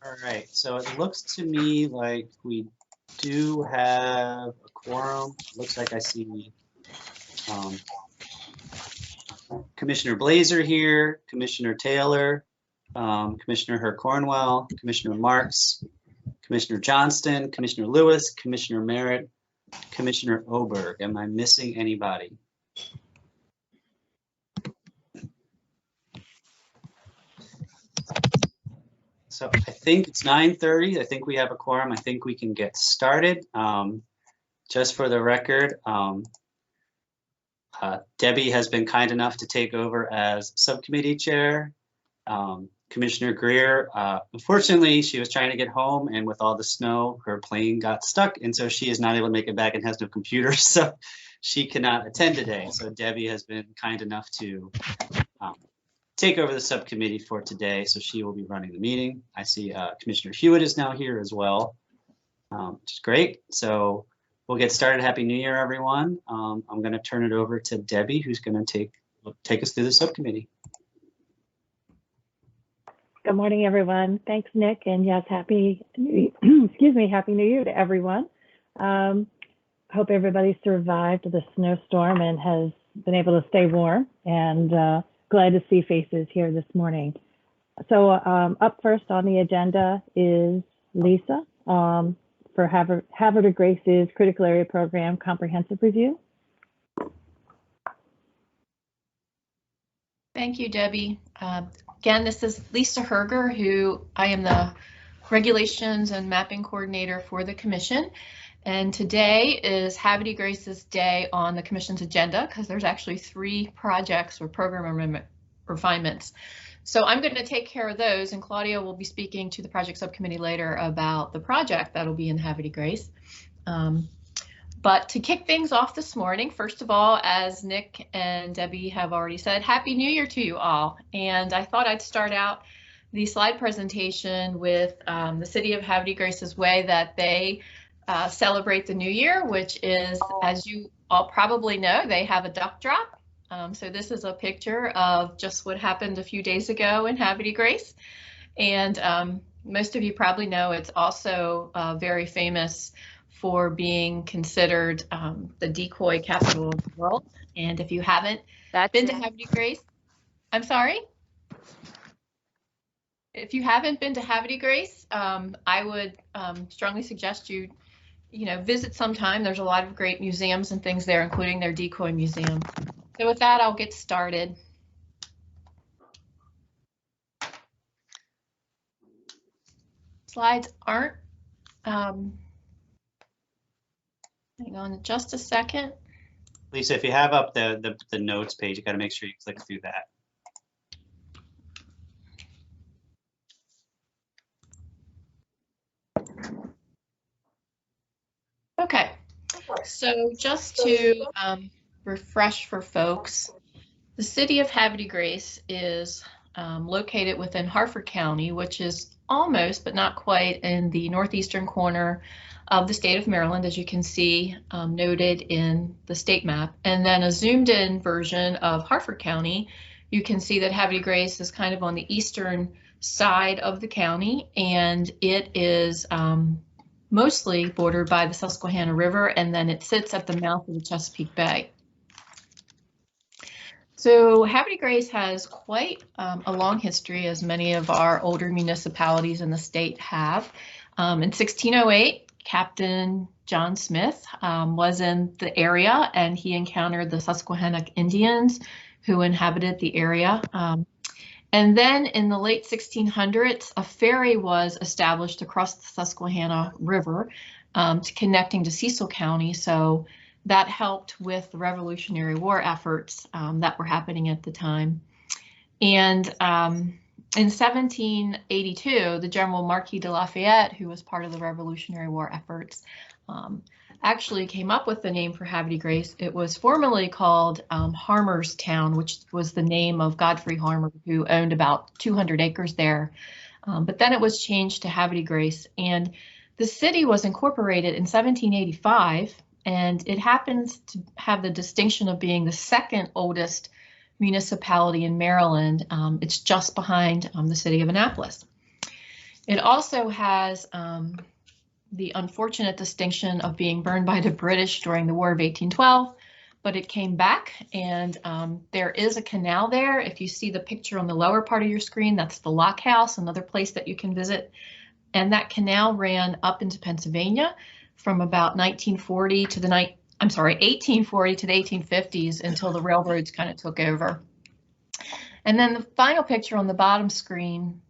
All right, so it looks to me like we do have a quorum. Looks like I see Commissioner Blazer here, Commissioner Taylor, Commissioner Herr Cornwell, Commissioner Marks, Commissioner Johnston, Commissioner Lewis, Commissioner Merritt, Commissioner Oberg. Am I missing anybody? So I think it's 9:30. I think we have a quorum. I think we can get started. Just for the record, Debbie has been kind enough to take over as subcommittee chair. Commissioner Greer, unfortunately, she was trying to get home, and with all the snow, her plane got stuck, and so she is not able to make it back and has no computer, so she cannot attend today. So Debbie has been kind enough to take over the subcommittee for today, so she will be running the meeting. I see Commissioner Hewitt is now here as well, which is great. So we'll get started. Happy New Year, everyone. I'm going to turn it over to Debbie, who's going to take us through the subcommittee. Good morning, everyone. Thanks, Nick. And yes, happy New Year to everyone. Hope everybody survived the snowstorm and has been able to stay warm, and glad to see faces here this morning. So up first on the agenda is Lisa for Havre de Grace's Critical Area Program Comprehensive Review. Thank you, Debbie. Again, this is Lisa Herger, who I am the Regulations and Mapping Coordinator for the Commission. And today is Havre de Grace's day on the Commission's agenda, because there's actually 3 projects or program refinements. So I'm going to take care of those, and Claudia will be speaking to the project subcommittee later about the project that'll be in Havre de Grace. But to kick things off this morning, first of all, as Nick and Debbie have already said, Happy New Year to you all. And I thought I'd start out the slide presentation with the City of Havre de Grace's way that they celebrate the new year, which is, as you all probably know, they have a duck drop. So this is a picture of just what happened a few days ago in Havre de Grace. And most of you probably know it's also very famous for being considered the decoy capital of the world. And if you haven't been to Havre de Grace, I'm sorry? If you haven't been to Havre de Grace, I would strongly suggest you visit sometime. There's a lot of great museums and things there, including their decoy museum. So with that, I'll get started. Slides aren't, hang on just a second. Lisa, if you have up the notes page, you got to make sure you click through that. Okay, so just to refresh for folks, the City of Havre de Grace is located within Harford County, which is almost but not quite in the northeastern corner of the state of Maryland, as you can see noted in the state map. And then a zoomed in version of Harford County, you can see that Havre de Grace is kind of on the eastern side of the county, and it is mostly bordered by the Susquehanna River, and then it sits at the mouth of the Chesapeake Bay. So Havre de Grace has quite a long history, as many of our older municipalities in the state have. In 1608, Captain John Smith was in the area, and he encountered the Susquehanna Indians who inhabited the area. And then in the late 1600s, a ferry was established across the Susquehanna River connecting to Cecil County. So that helped with the Revolutionary War efforts that were happening at the time. And in 1782, the General Marquis de Lafayette, who was part of the Revolutionary War efforts, actually came up with the name for Havre de Grace. It was formerly called Harmerstown, which was the name of Godfrey Harmer, who owned about 200 acres there. But then it was changed to Havre de Grace, and the city was incorporated in 1785, and it happens to have the distinction of being the second oldest municipality in Maryland. It's just behind the city of Annapolis. It also has the unfortunate distinction of being burned by the British during the War of 1812, but it came back, and there is a canal there. If you see the picture on the lower part of your screen, that's the Lock House, another place that you can visit. And that canal ran up into Pennsylvania from about 1840 to the 1850s until the railroads kind of took over. And then the final picture on the bottom screen,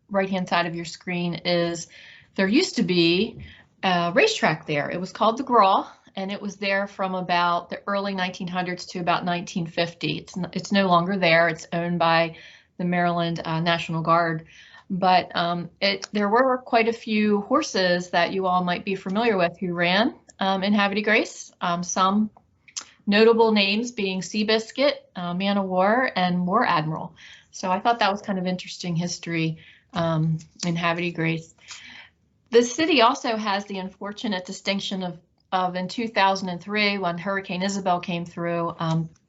right-hand side of your screen, is there used to be a racetrack there. It was called the Graw, and it was there from about the early 1900s to about 1950. It's no longer there. It's owned by the Maryland National Guard. But there were quite a few horses that you all might be familiar with who ran in Havre de Grace. Some notable names being Seabiscuit, Man of War, and War Admiral. So I thought that was kind of interesting history in Havre de Grace. The city also has the unfortunate distinction of in 2003, when Hurricane Isabel came through,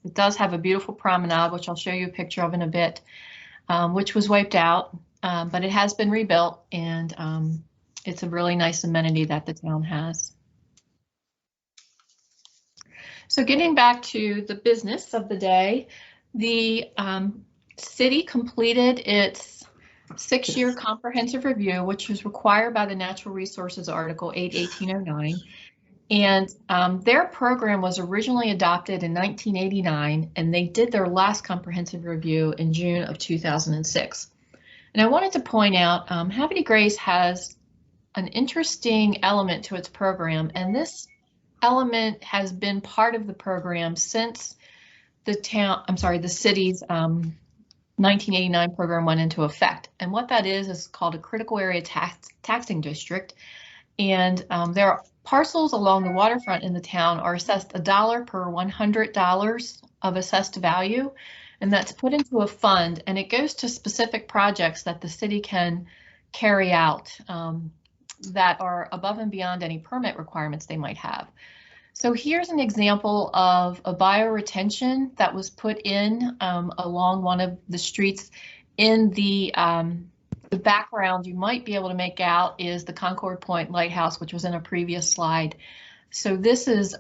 it does have a beautiful promenade, which I'll show you a picture of in a bit, which was wiped out, but it has been rebuilt, and it's a really nice amenity that the town has. So getting back to the business of the day, the city completed its 6-year comprehensive review, which was required by the Natural Resources Article 8/1809. And their program was originally adopted in 1989, and they did their last comprehensive review in June of 2006. And I wanted to point out, Havre de Grace has an interesting element to its program, and this element has been part of the program since the city's 1989 program went into effect. And what that is called a critical area taxing district. And there are parcels along the waterfront in the town are assessed $1 per $100 of assessed value. And that's put into a fund, and it goes to specific projects that the city can carry out that are above and beyond any permit requirements they might have. So here's an example of a bioretention that was put in along one of the streets. In the background you might be able to make out is the Concord Point Lighthouse, which was in a previous slide. So this is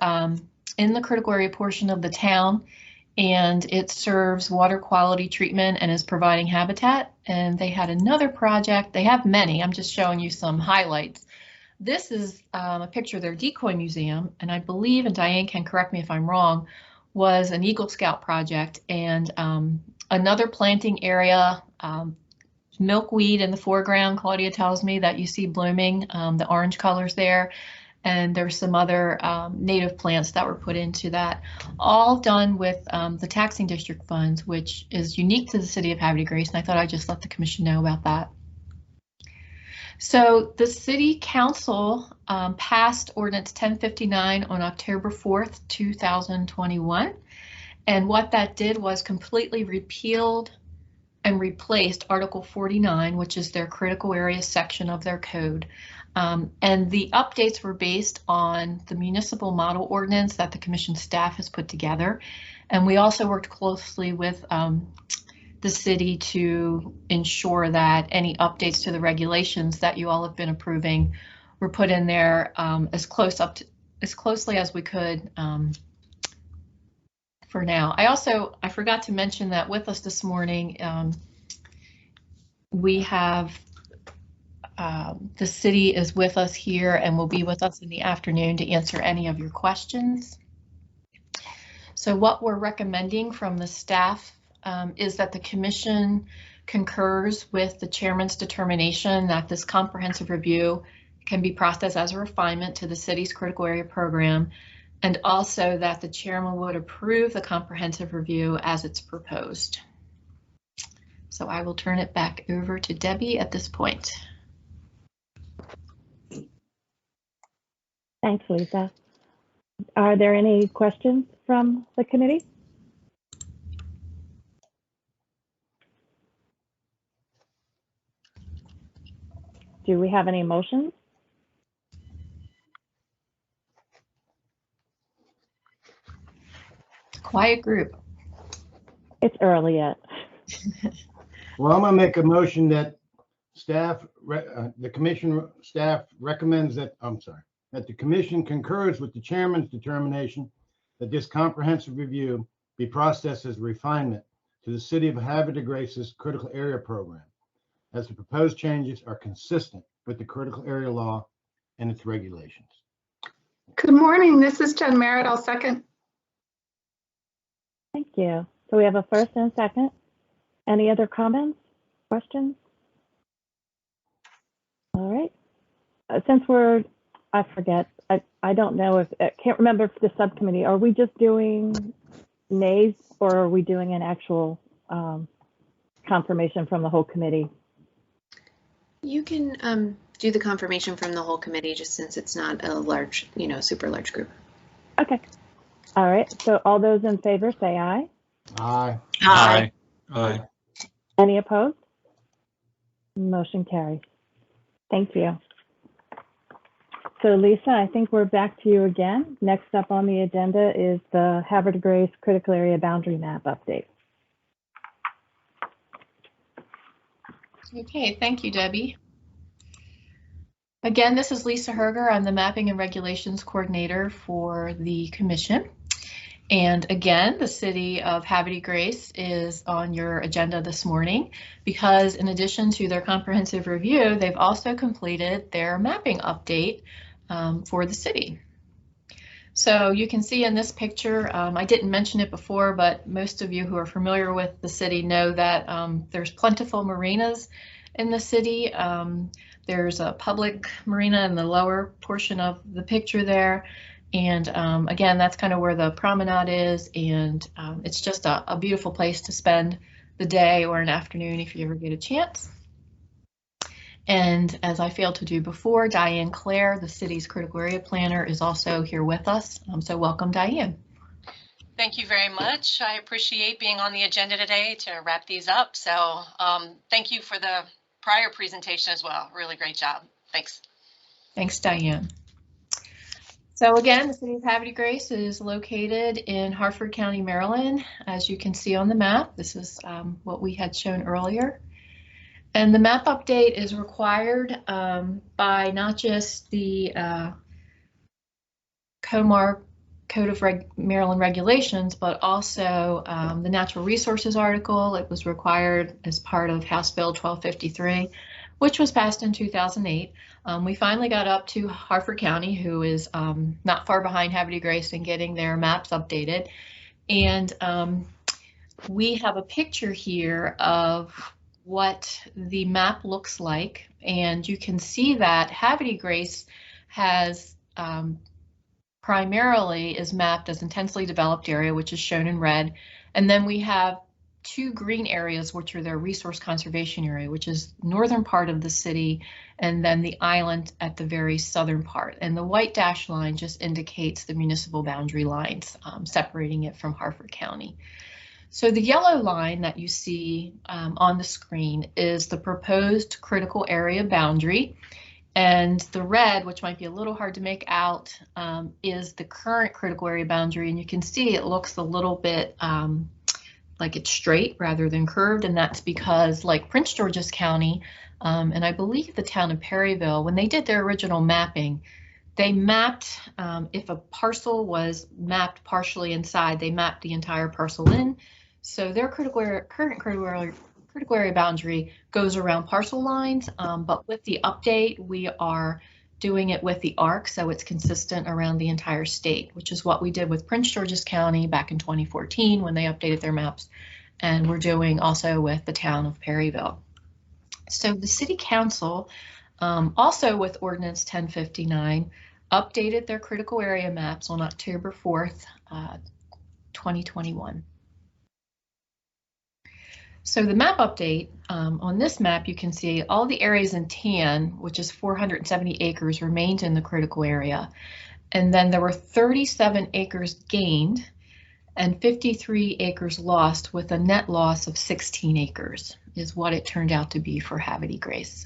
in the critical area portion of the town, and it serves water quality treatment and is providing habitat. And they had another project. They have many. I'm just showing you some highlights. This is a picture of their decoy museum, and I believe, and Diane can correct me if I'm wrong, was an Eagle Scout project. And another planting area, milkweed in the foreground, Claudia tells me, that you see blooming, the orange colors there. And there's some other native plants that were put into that, all done with the taxing district funds, which is unique to the city of Havre de Grace. And I thought I'd just let the commission know about that. So the City Council passed Ordinance 1059 on October 4th, 2021. And what that did was completely repealed and replaced Article 49, which is their critical area section of their code. And the updates were based on the municipal model ordinance that the commission staff has put together. And we also worked closely with the city to ensure that any updates to the regulations that you all have been approving were put in there as closely as we could for now. I forgot to mention that with us this morning, we have the city is with us here and will be with us in the afternoon to answer any of your questions. So what we're recommending from the staff is that the commission concurs with the chairman's determination that this comprehensive review can be processed as a refinement to the city's critical area program, and also that the chairman would approve the comprehensive review as it's proposed. So I will turn it back over to Debbie at this point. Thanks, Lisa. Are there any questions from the committee? Do we have any motions? Quiet group. It's early yet. Well, I'm gonna make a motion that the commission staff recommends that, that the commission concurs with the chairman's determination that this comprehensive review be processed as a refinement to the City of Havre de Grace's critical area program, as the proposed changes are consistent with the critical area law and its regulations. Good morning. This is Jen Merritt. I'll second. Thank you. So we have a first and a second. Any other comments, questions? All right. Since I forget, I don't know if, I can't remember if the subcommittee, are we just doing nays or are we doing an actual confirmation from the whole committee? You can do the confirmation from the whole committee, just since it's not a large, super large group. Okay. All right. So all those in favor say aye. Aye. Aye. Aye. Any opposed? Motion carries. Thank you. So Lisa, I think we're back to you again. Next up on the agenda is the Havre de Grace Critical Area Boundary Map update. Okay, thank you, Debbie. Again, this is Lisa Herger. I'm the Mapping and Regulations Coordinator for the Commission. And again, the City of Havre de Grace is on your agenda this morning because in addition to their comprehensive review, they've also completed their mapping update for the city. So you can see in this picture, I didn't mention it before, but most of you who are familiar with the city know that there's plentiful marinas in the city. There's a public marina in the lower portion of the picture there. And again, that's kind of where the promenade is. And it's just a beautiful place to spend the day or an afternoon if you ever get a chance. And as I failed to do before, Diane Clare, the city's critical area planner, is also here with us. So welcome, Diane. Thank you very much. I appreciate being on the agenda today to wrap these up. So thank you for the prior presentation as well. Really great job. Thanks. Thanks, Diane. So again, the City of Havre de Grace is located in Harford County, Maryland. As you can see on the map, this is what we had shown earlier. And the map update is required by not just the COMAR Code of Maryland Regulations, but also the Natural Resources article. It was required as part of House Bill 1253, which was passed in 2008. We finally got up to Harford County, who is not far behind Havre de Grace in getting their maps updated. And we have a picture here of what the map looks like. And you can see that Havre de Grace has primarily is mapped as intensely developed area, which is shown in red. And then we have two green areas, which are their resource conservation area, which is northern part of the city, and then the island at the very southern part. And the white dashed line just indicates the municipal boundary lines, separating it from Harford County. So the yellow line that you see on the screen is the proposed critical area boundary. And the red, which might be a little hard to make out, is the current critical area boundary. And you can see it looks a little bit like it's straight rather than curved. And that's because, like Prince George's County, and I believe the town of Perryville, when they did their original mapping, they mapped, if a parcel was mapped partially inside, they mapped the entire parcel in. So their current critical area boundary goes around parcel lines, but with the update, we are doing it with the arc, so it's consistent around the entire state, which is what we did with Prince George's County back in 2014 when they updated their maps, and we're doing also with the town of Perryville. So the City Council, also with Ordinance 1059, updated their critical area maps on October 4th, 2021. So the map update, on this map, you can see all the areas in tan, which is 470 acres, remained in the critical area. And then there were 37 acres gained and 53 acres lost, with a net loss of 16 acres is what it turned out to be for Havre de Grace.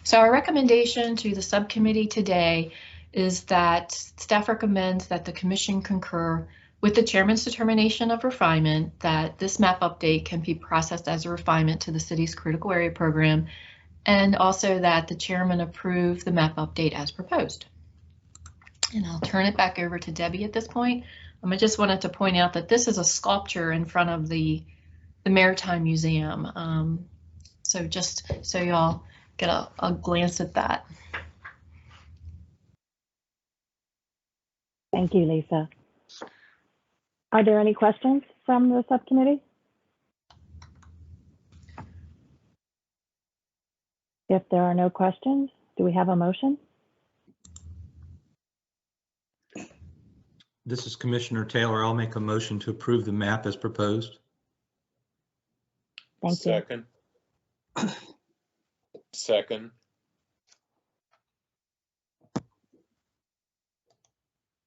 So our recommendation to the subcommittee today is that staff recommends that the commission concur with the chairman's determination of refinement that this map update can be processed as a refinement to the city's critical area program, and also that the chairman approve the map update as proposed. And I'll turn it back over to Debbie at this point. I just wanted to point out that this is a sculpture in front of the Maritime Museum. So just so y'all get a glance at that. Thank you, Lisa. Are there any questions from the subcommittee? If there are no questions, do we have a motion? This is Commissioner Taylor. I'll make a motion to approve the map as proposed. Thank you. Second. Second.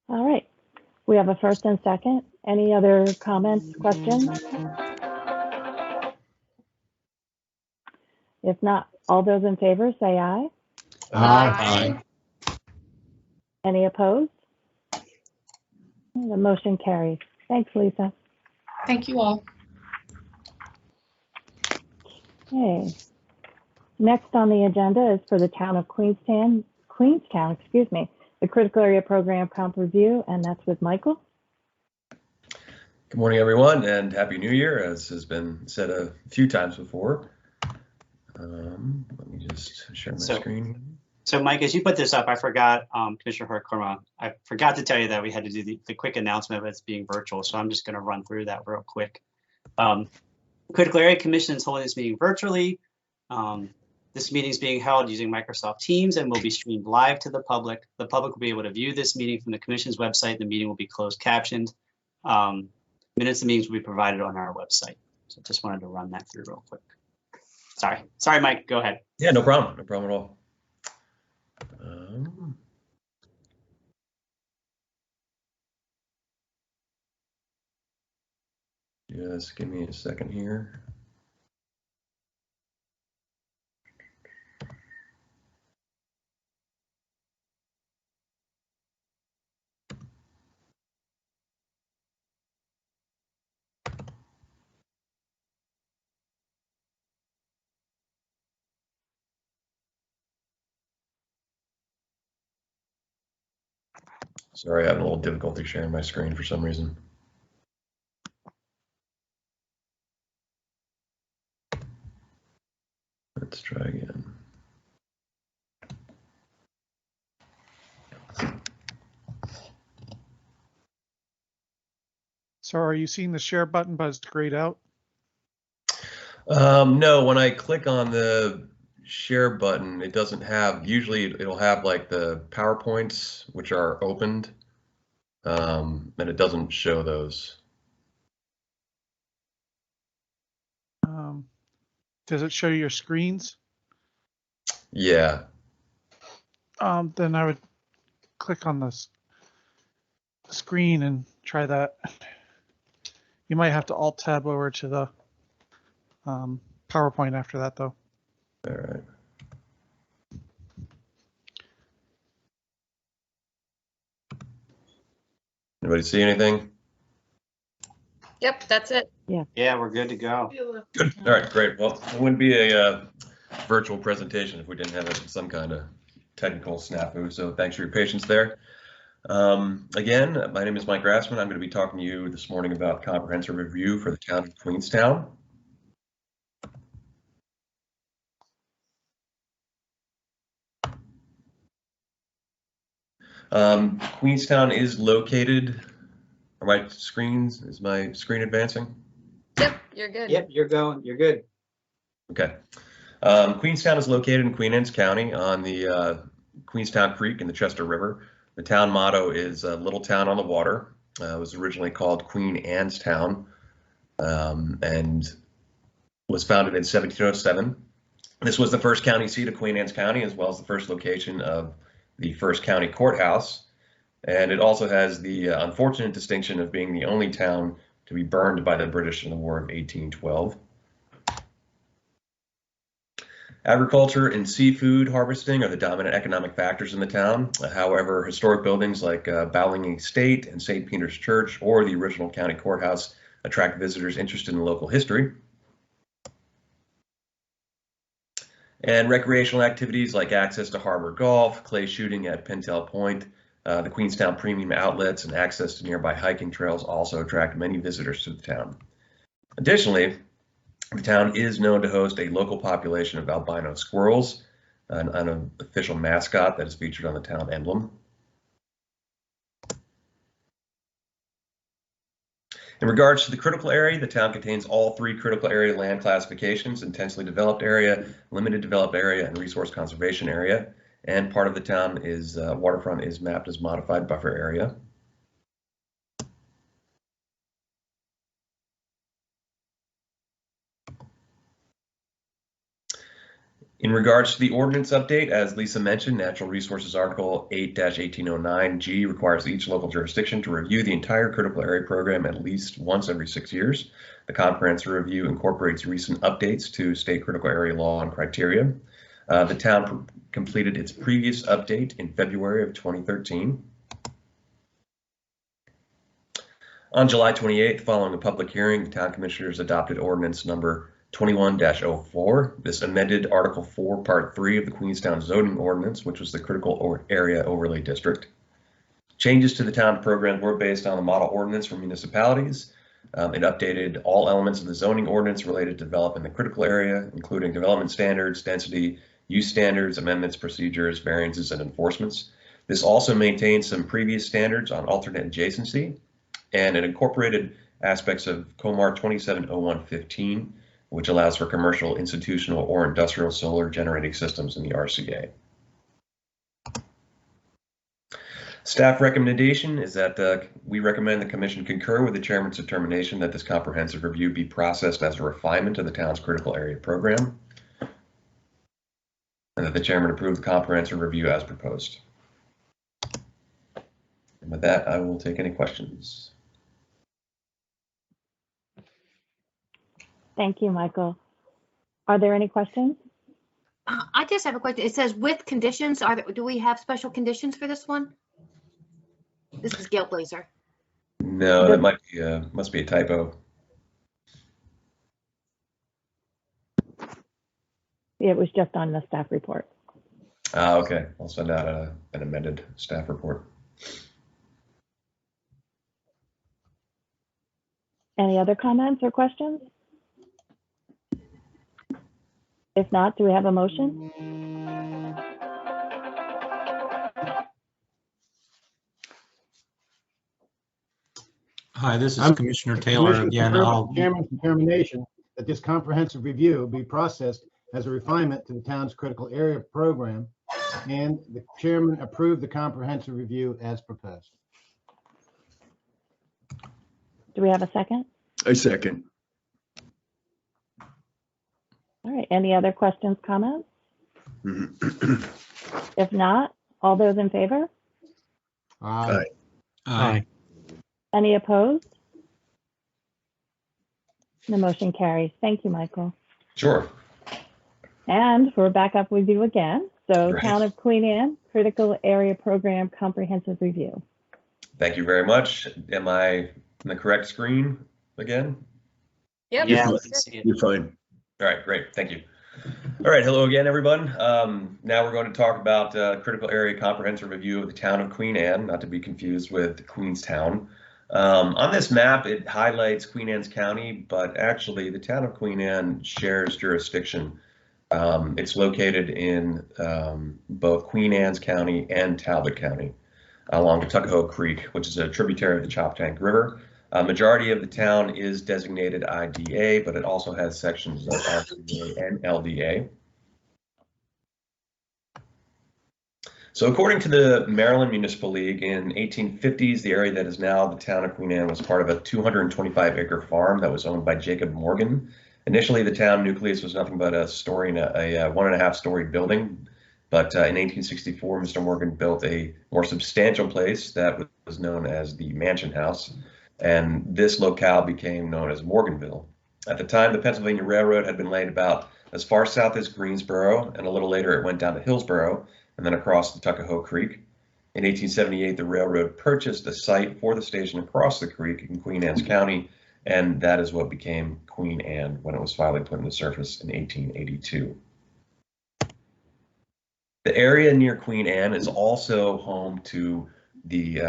All right. We have a first and second. Any other comments, questions? If not, all those in favor say aye. Aye. Any opposed? The motion carries. Thanks, Lisa. Thank you all. Okay. Next on the agenda is for the town of Queenstown, excuse me, the critical area program comp review, and that's with Michael. Good morning, everyone, and Happy New Year, as has been said a few times before. Let me just share my screen. So Mike, as you put this up, I forgot, Commissioner Harkema, I forgot to tell you that we had to do the quick announcement of it's being virtual. So I'm just going to run through that real quick. Critical Area Commission is holding this meeting virtually. This meeting is being held using Microsoft Teams and will be streamed live to the public. The public will be able to view this meeting from the Commission's website. The meeting will be closed captioned. Minutes of meetings will be provided on our website. So just wanted to run that through real quick. Sorry, Mike, go ahead. Yeah, no problem. No problem at all. Just give me a second here. Sorry, I have a little difficulty sharing my screen for some reason. Let's try again. So are you seeing the share button buzzed grayed out? No, when I click on the share button, it doesn't have, usually it'll have like the PowerPoints, which are opened, and it doesn't show those. Does it show your screens? Yeah. Then I would click on this screen and try that. You might have to Alt tab over to the PowerPoint after that, though. All right. Anybody see anything? Yep, that's it. Yeah, we're good to go. Good. All right, great. Well, it wouldn't be a virtual presentation if we didn't have some kind of technical snafu. So thanks for your patience there. Again, my name is Mike Grassman. I'm going to be talking to you this morning about comprehensive review for the town of Queenstown. Queenstown is located. Are my screens? Is my screen advancing? Yep, you're good. Yep, you're good. Okay. Queenstown is located in Queen Anne's County on the Queenstown Creek and the Chester River. The town motto is Little Town on the Water. It was originally called Queen Anne's Town and was founded in 1707. This was the first county seat of Queen Anne's County, as well as the first location of the first county courthouse. And it also has the unfortunate distinction of being the only town to be burned by the British in the War of 1812. Agriculture and seafood harvesting are the dominant economic factors in the town. However, historic buildings like Bowling Estate and St. Peter's Church or the original county courthouse attract visitors interested in local history. And recreational activities like access to harbor golf, clay shooting at Pintail Point, the Queenstown Premium Outlets, and access to nearby hiking trails also attract many visitors to the town. Additionally, the town is known to host a local population of albino squirrels, an unofficial mascot that is featured on the town emblem. In regards to the critical area, the town contains all 3 critical area land classifications: intensely developed area, limited developed area, and resource conservation area. And part of the town is waterfront is mapped as modified buffer area. In regards to the ordinance update, as Lisa mentioned, Natural Resources Article 8-1809G requires each local jurisdiction to review the entire critical area program at least once every 6 years. The comprehensive review incorporates recent updates to state critical area law and criteria. The town completed its previous update in February of 2013. On July 28th, following a public hearing, the town commissioners adopted ordinance number 21-04. This amended Article 4, Part 3 of the Queenstown zoning ordinance, which was the critical area overlay district. Changes to the town program were based on the model ordinance for municipalities. It updated all elements of the zoning ordinance related to developing the critical area, including development standards, density, use standards, amendments, procedures, variances, and enforcements. This also maintained some previous standards on alternate adjacency, and it incorporated aspects of COMAR 270115, which allows for commercial, institutional, or industrial solar generating systems in the RCA. Staff recommendation is that we recommend the commission concur with the chairman's determination that this comprehensive review be processed as a refinement of the town's critical area program, and that the chairman approve the comprehensive review as proposed. And with that, I will take any questions. Thank you, Michael. Are there any questions? I just have a question. It says with conditions. Do we have special conditions for this one? This is Gail Blazer. No, that might be must be a typo. It was just on the staff report. Okay. I'll send out an amended staff report. Any other comments or questions? If not, do we have a motion? Hi, this is Commissioner Taylor again. Chairman's determination that this comprehensive review be processed as a refinement to the town's critical area program, and the chairman approve the comprehensive review as proposed. Do we have a second? I second. All right, any other questions, comments? If not, all those in favor? Aye. Aye. Any opposed? The motion carries. Thank you, Michael. Sure. And we're back up with you again. So Great. Town of Queen Anne, Critical Area Program Comprehensive Review. Thank you very much. Am I in the correct screen again? Yep. Yeah, we can see it. You're fine. All right, great. Thank you. All right, hello again, everyone. Now we're going to talk about critical area comprehensive review of the town of Queen Anne, not to be confused with Queenstown. On this map, it highlights Queen Anne's County, but actually the town of Queen Anne shares jurisdiction. It's located in both Queen Anne's County and Talbot County along the Tuckahoe Creek, which is a tributary of the Choptank River. Majority of the town is designated IDA, but it also has sections of RCA and LDA. So according to the Maryland Municipal League, in 1850s, the area that is now the town of Queen Anne was part of a 225-acre farm that was owned by Jacob Morgan. Initially, the town nucleus was nothing but a 1.5-story building, but in 1864, Mr. Morgan built a more substantial place that was known as the Mansion House. And this locale became known as Morganville. At the time, the Pennsylvania Railroad had been laid about as far south as Greensboro, and a little later it went down to Hillsboro and then across the Tuckahoe Creek. In 1878, the railroad purchased a site for the station across the creek in Queen Anne's County, and that is what became Queen Anne when it was finally put into service in 1882. The area near Queen Anne is also home to the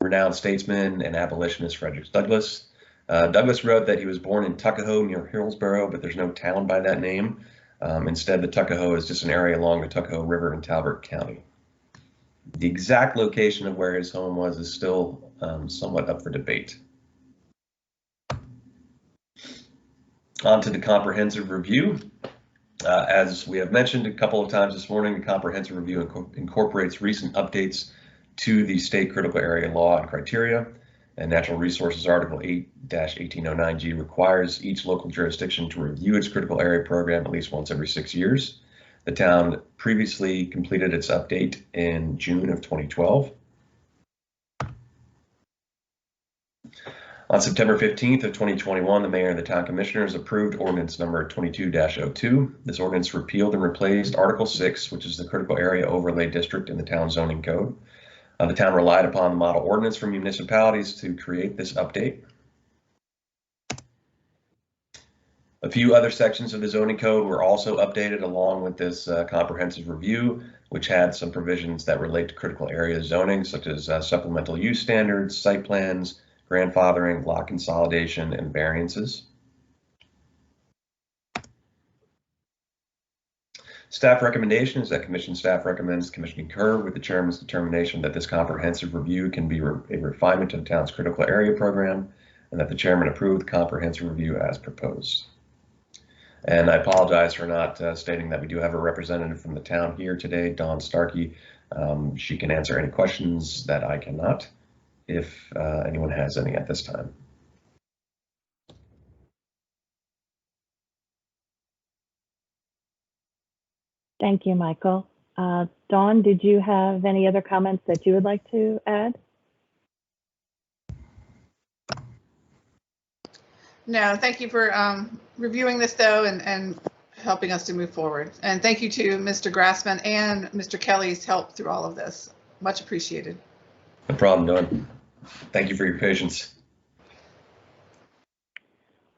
renowned statesman and abolitionist Frederick Douglass. Douglass wrote that he was born in Tuckahoe near Hillsboro, but there's no town by that name. Instead, the Tuckahoe is just an area along the Tuckahoe River in Talbot County. The exact location of where his home was is still somewhat up for debate. On to the comprehensive review. As we have mentioned a couple of times this morning, the comprehensive review incorporates recent updates to the state critical area law and criteria. And Natural Resources Article 8-1809G requires each local jurisdiction to review its critical area program at least once every 6 years. The town previously completed its update in June of 2012. On September 15th of 2021, the mayor and the town commissioners approved ordinance number 22-02. This ordinance repealed and replaced Article 6, which is the critical area overlay district in the town zoning code. The town relied upon the model ordinance from municipalities to create this update. A few other sections of the zoning code were also updated along with this comprehensive review, which had some provisions that relate to critical area zoning, such as supplemental use standards, site plans, grandfathering, lot consolidation, and variances. Staff recommendation is that commission staff recommends the commission concur with the chairman's determination that this comprehensive review can be a refinement to the town's critical area program, and that the chairman approve the comprehensive review as proposed. And I apologize for not stating that we do have a representative from the town here today, Dawn Starkey. She can answer any questions that I cannot, if anyone has any at this time. Thank you, Michael. Dawn, did you have any other comments that you would like to add? No, thank you for reviewing this though and helping us to move forward. And thank you to Mr. Grassman and Mr. Kelly's help through all of this. Much appreciated. No problem, Dawn. Thank you for your patience.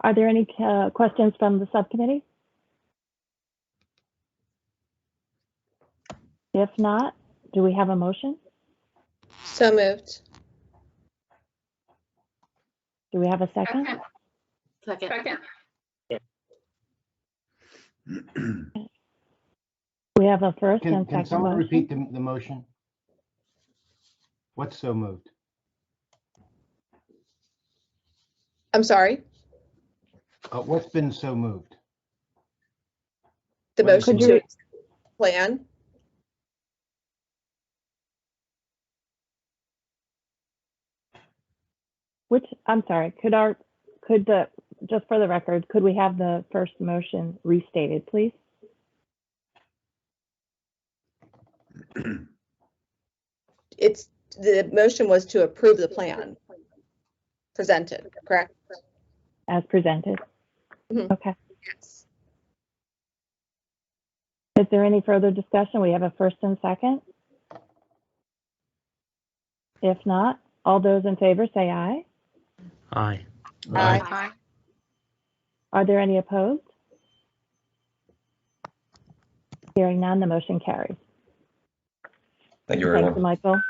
Are there any questions from the subcommittee? If not, do we have a motion? So moved. Do we have a second? Second. We have a first and Can second someone motion. repeat the motion? What's so moved? I'm sorry. What's been so moved? The What is motion Could to you- plan. I'm sorry, just for the record, could we have the first motion restated, please? The motion was to approve the plan presented, correct? As presented? Mhm. Okay. Yes. Is there any further discussion? We have a first and second. If not, all those in favor say aye. Aye. Aye. Are there any opposed? Hearing none, the motion carries. Thank you, Thank you, everyone. Michael.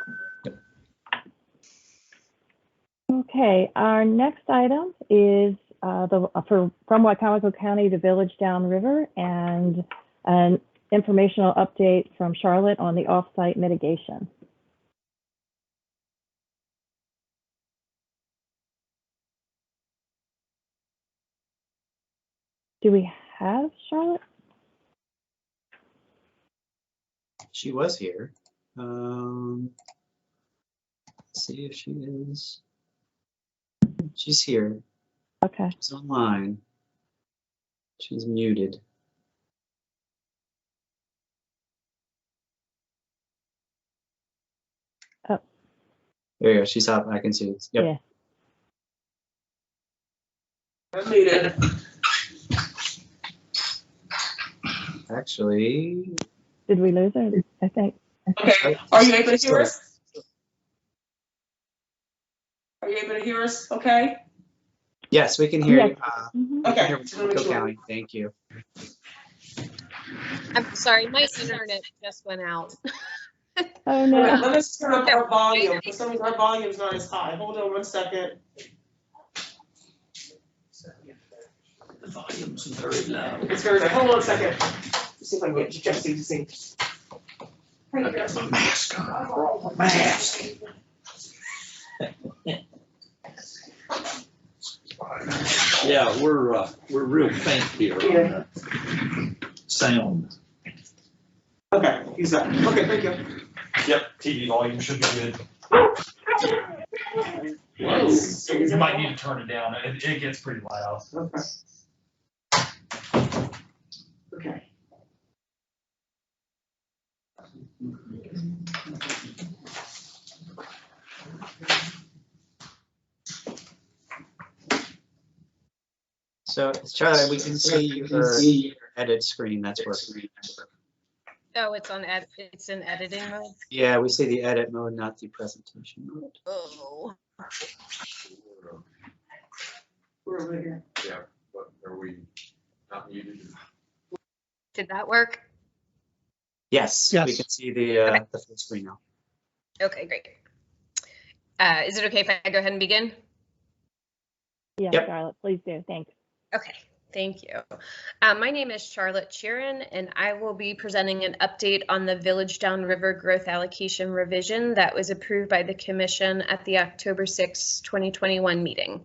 Okay, our next item is from Wycomico County to Village Downriver, and an informational update from Charlotte on the off-site mitigation. Do we have Charlotte? She was here. Let's see if she is. She's here. Okay. She's online. She's muted. Oh. There you go. She's up. I can see it. Yep. Yeah. Unmuted. Actually, Did we lose her? I think. Okay, are you able to hear us? Are you able to hear us okay? yes, we can hear Yes. you. Mhm. We can Okay, hear just wanna make Cook sure. County. Thank you. I'm sorry, my internet just went out. Oh Let no. us turn up our volume. For some reason, our volume's not as high. Hold on 1 second. The volume's very loud. It's very loud. Hold on a second. Let's see if I can get Jesse to sing. I got my mask on. Mask. Yeah, we're real faint here on the sound. Okay, he's up. Okay, thank you. Yep, TV volume should be good. Whoa. You might need to turn it down. It gets pretty loud. Okay. Okay. So, Charlie, we can see your edit screen. That's working. Oh, it's on it's in editing mode. Yeah, we see the edit mode, not the presentation mode. Oh. We're over here. Yeah, but are we not muted? Did that work? Yes, we Yes. can see the full screen now. Okay, great. Is it okay if I go ahead and begin? Yes, Yep. Charlotte, please do. Thanks. Okay, thank you. My name is Charlotte Sheeran, and I will be presenting an update on the Village Downriver Growth Allocation revision that was approved by the Commission at the October 6, 2021 meeting.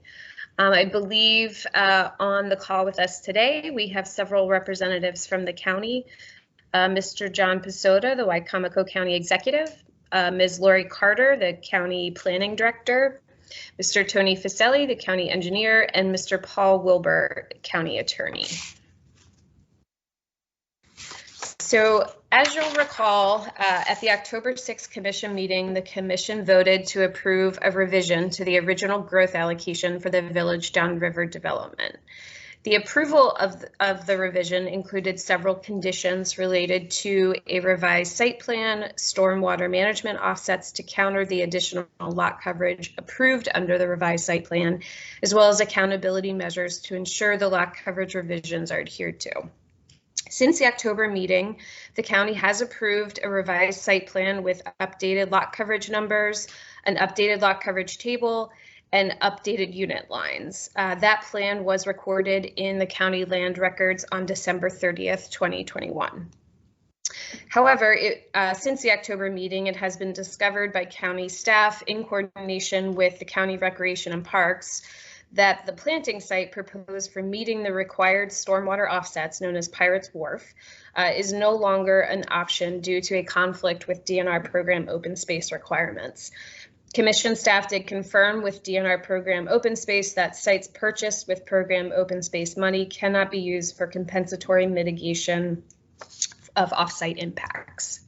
I believe on the call with us today, we have several representatives from the county. Mr. John Pisotta, the Wicomico County Executive, Ms. Lori Carter, the County Planning Director, Mr. Tony Fiselli, the County Engineer, and Mr. Paul Wilbur, County Attorney. So as you'll recall, at the October 6th Commission meeting, the Commission voted to approve a revision to the original growth allocation for the Village Downriver development. The approval of the revision included several conditions related to a revised site plan, stormwater management offsets to counter the additional lot coverage approved under the revised site plan, as well as accountability measures to ensure the lot coverage revisions are adhered to. Since the October meeting, the county has approved a revised site plan with updated lot coverage numbers, an updated lot coverage table, and updated unit lines. That plan was recorded in the county land records on December 30th, 2021. However, since the October meeting, it has been discovered by county staff in coordination with the County Recreation and Parks that the planting site proposed for meeting the required stormwater offsets, known as Pirates Wharf, is no longer an option due to a conflict with DNR program open space requirements. Commission staff did confirm with DNR program open space that sites purchased with program open space money cannot be used for compensatory mitigation of offsite impacts.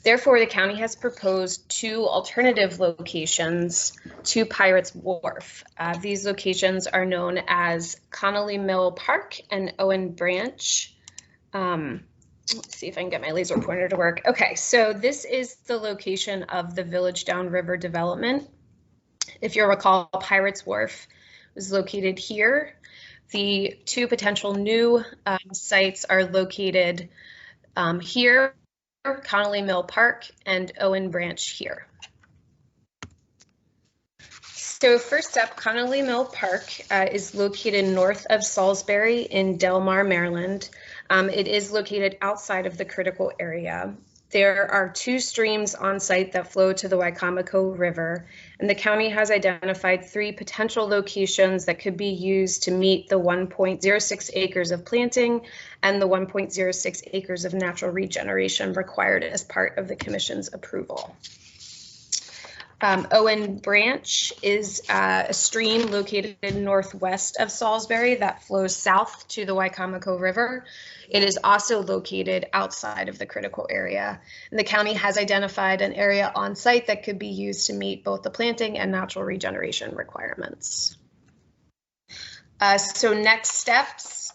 Therefore, the county has proposed two alternative locations to Pirates Wharf. These locations are known as Connolly Mill Park and Owen Branch. Let's see if I can get my laser pointer to work. Okay, so this is the location of the Village Downriver development. If you'll recall, Pirates Wharf was located here. The two potential new sites are located here, Connolly Mill Park and Owen Branch here. So first up, Connolly Mill Park is located north of Salisbury in Del Mar, Maryland. It is located outside of the critical area. There are two streams on site that flow to the Wicomico River, and the county has identified three potential locations that could be used to meet the 1.06 acres of planting and the 1.06 acres of natural regeneration required as part of the Commission's approval. Owen Branch is a stream located northwest of Salisbury that flows south to the Wicomico River. It is also located outside of the critical area. And the county has identified an area on site that could be used to meet both the planting and natural regeneration requirements. So next steps,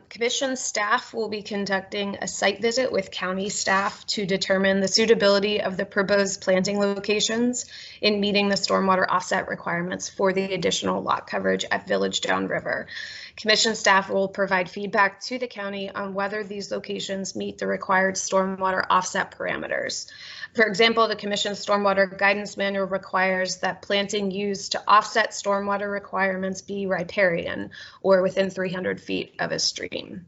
commission staff will be conducting a site visit with county staff to determine the suitability of the proposed planting locations in meeting the stormwater offset requirements for the additional lot coverage at Village Downriver. Commission staff will provide feedback to the county on whether these locations meet the required stormwater offset parameters. For example, the Commission's Stormwater Guidance Manual requires that planting used to offset stormwater requirements be riparian or within 300 feet of a stream.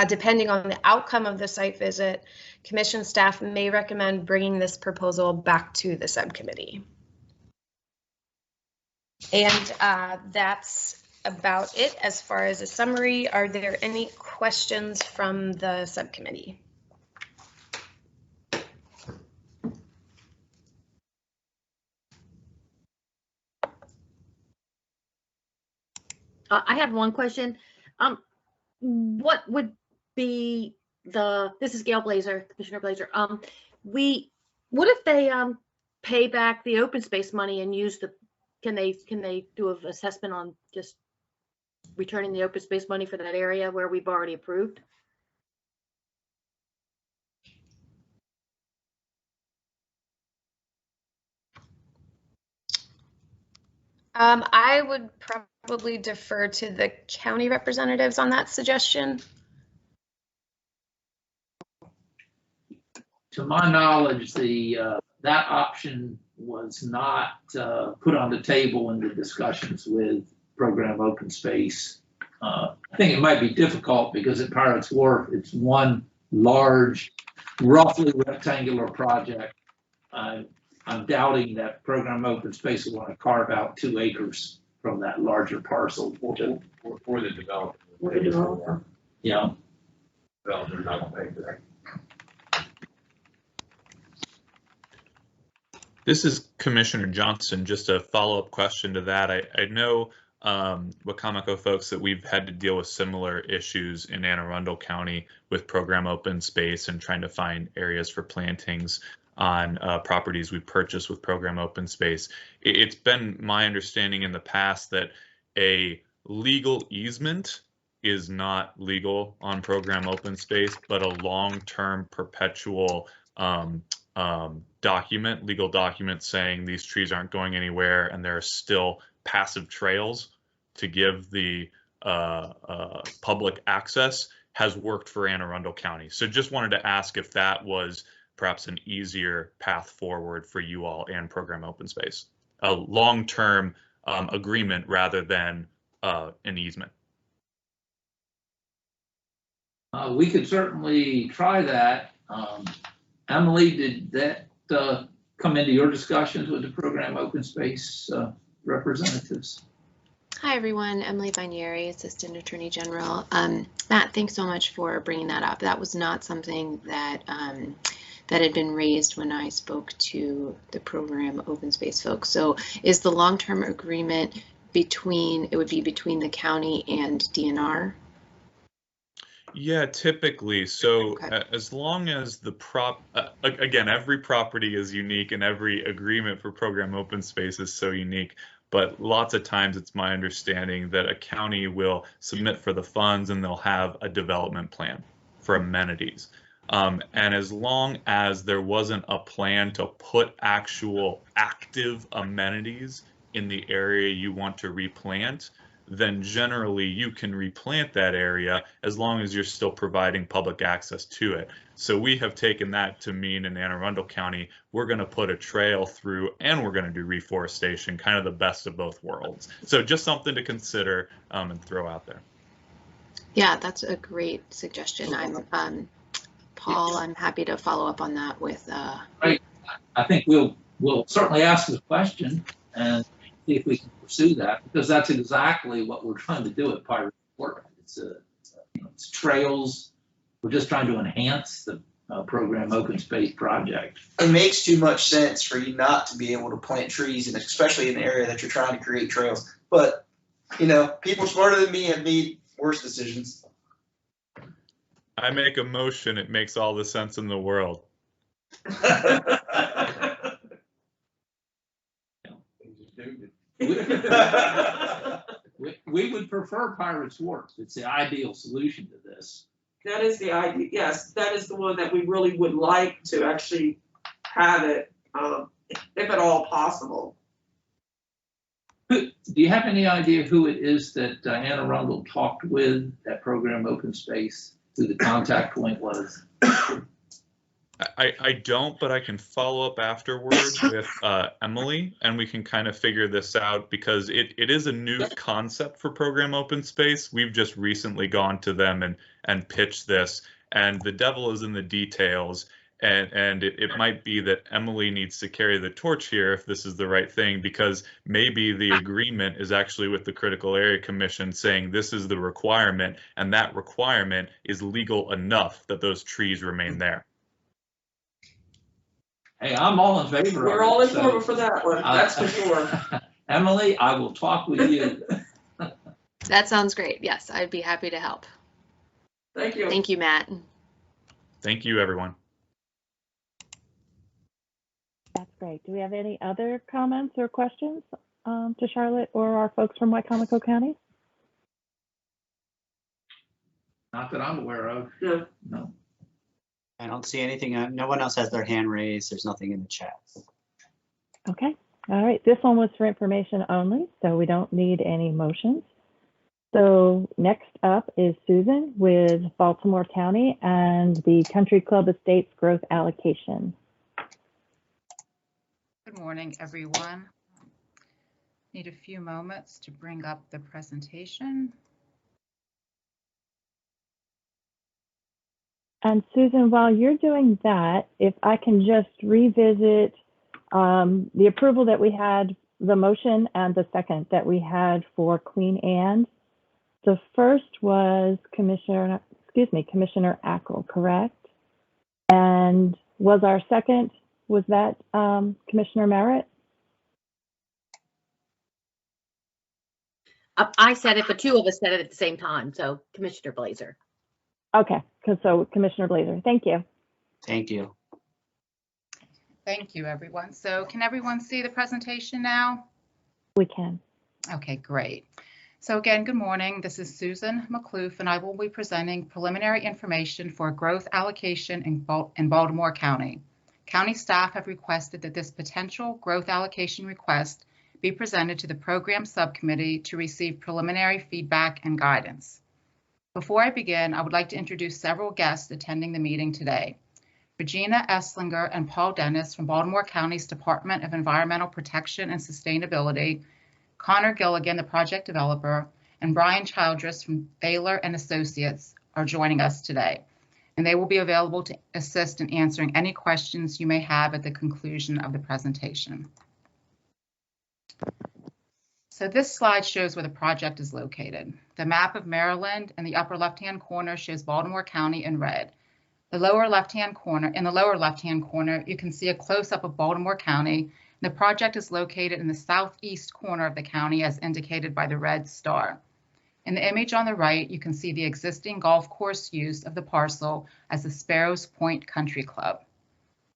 Depending on the outcome of the site visit, Commission staff may recommend bringing this proposal back to the subcommittee. And that's about it as far as a summary. Are there any questions from the subcommittee? I have one question. What would be this is Gail Blazer, Commissioner Blazer. What if they pay back the open space money and use can they do an assessment on just returning the open space money for that area where we've already approved? I would probably defer to the county representatives on that suggestion. To my knowledge, that option was not put on the table in the discussions with program open space. I think it might be difficult because at Pirates Wharf, it's one large, roughly rectangular project. I'm doubting that program open space will want to carve out 2 acres from that larger parcel. For the developer. Yeah. Developer's not going to pay for that. This is Commissioner Johnson. Just a follow-up question to that. I know Wacomico folks that we've had to deal with similar issues in Anne Arundel County with program open space and trying to find areas for plantings on properties we purchased with program open space. It's been my understanding in the past that a legal easement is not legal on program open space, but a long-term perpetual legal document saying these trees aren't going anywhere and there are still passive trails to give the public access has worked for Anne Arundel County. So just wanted to ask if that was perhaps an easier path forward for you all and program open space, a long-term agreement rather than an easement. We could certainly try that. Emily, did that come into your discussions with the program open space representatives? Hi, everyone. Emily Binieri, Assistant Attorney General. Matt, thanks so much for bringing that up. That was not something that that had been raised when I spoke to the program open space folks. So is the long-term agreement between the county and DNR? Yeah, typically. So Okay. as long as the again, every property is unique and every agreement for program open space is so unique. But lots of times it's my understanding that a county will submit for the funds and they'll have a development plan for amenities. And as long as there wasn't a plan to put actual active amenities in the area you want to replant, then generally you can replant that area as long as you're still providing public access to it. So we have taken that to mean in Anne Arundel County, we're going to put a trail through and we're going to do reforestation, kind of the best of both worlds. So just something to consider and throw out there. Yeah, that's a great suggestion. Paul, I'm happy to follow up on that with. Right. I think we'll certainly ask the question and see if we can pursue that, because that's exactly what we're trying to do at Pirate Wharf. It's trails. We're just trying to enhance the program open space project. It makes too much sense for you not to be able to plant trees, and especially in an area that you're trying to create trails. But people smarter than me have made worse decisions. I make a motion, it makes all the sense in the world. We would prefer Pirates Wharf. It's the ideal solution to this. That is the idea. Yes, that is the one that we really would like to actually have it, if at all possible. Do you have any idea who it is that Diana Rundle talked with at Program Open Space, who the contact point was? I don't, but I can follow up afterwards with Emily, and we can kind of figure this out, because it is a new concept for Program Open Space. We've just recently gone to them and pitched this, and the devil is in the details. And it might be that Emily needs to carry the torch here if this is the right thing, because maybe the agreement is actually with the Critical Area Commission saying this is the requirement, and that requirement is legal enough that those trees remain there. Hey, I'm all in favor. We're all in favor for that one, that's for sure. Emily, I will talk with you. That sounds great. Yes, I'd be happy to help. Thank you. Thank you, Matt. Thank you, everyone. That's great. Do we have any other comments or questions to Charlotte or our folks from Wycomico County? Not that I'm aware of. No. No. I don't see anything. No one else has their hand raised. There's nothing in the chat. Okay. All right. This one was for information only, so we don't need any motions. So next up is Susan with Baltimore County and the Country Club Estates Growth Allocation. Good morning, everyone. Need a few moments to bring up the presentation. And Susan, while you're doing that, if I can just revisit the approval that we had, the motion and the second that we had for Queen Anne. The first was Commissioner Ackle, correct? And was our second, was that Commissioner Merritt? I said it, but two of us said it at the same time. So Commissioner Blazer. Okay, so Commissioner Blazer, thank you. Thank you. Thank you, everyone. So can everyone see the presentation now? We can. Okay, great. So again, good morning. This is Susan McCloof, and I will be presenting preliminary information for growth allocation in Baltimore County. County staff have requested that this potential growth allocation request be presented to the program subcommittee to receive preliminary feedback and guidance. Before I begin, I would like to introduce several guests attending the meeting today. Regina Esslinger and Paul Dennis from Baltimore County's Department of Environmental Protection and Sustainability, Connor Gilligan, the project developer, and Brian Childress from Baylor and Associates are joining us today, and they will be available to assist in answering any questions you may have at the conclusion of the presentation. So this slide shows where the project is located. The map of Maryland in the upper left-hand corner shows Baltimore County in red. In the lower left-hand corner, you can see a close-up of Baltimore County. The project is located in the southeast corner of the county as indicated by the red star. In the image on the right, you can see the existing golf course use of the parcel as the Sparrows Point Country Club.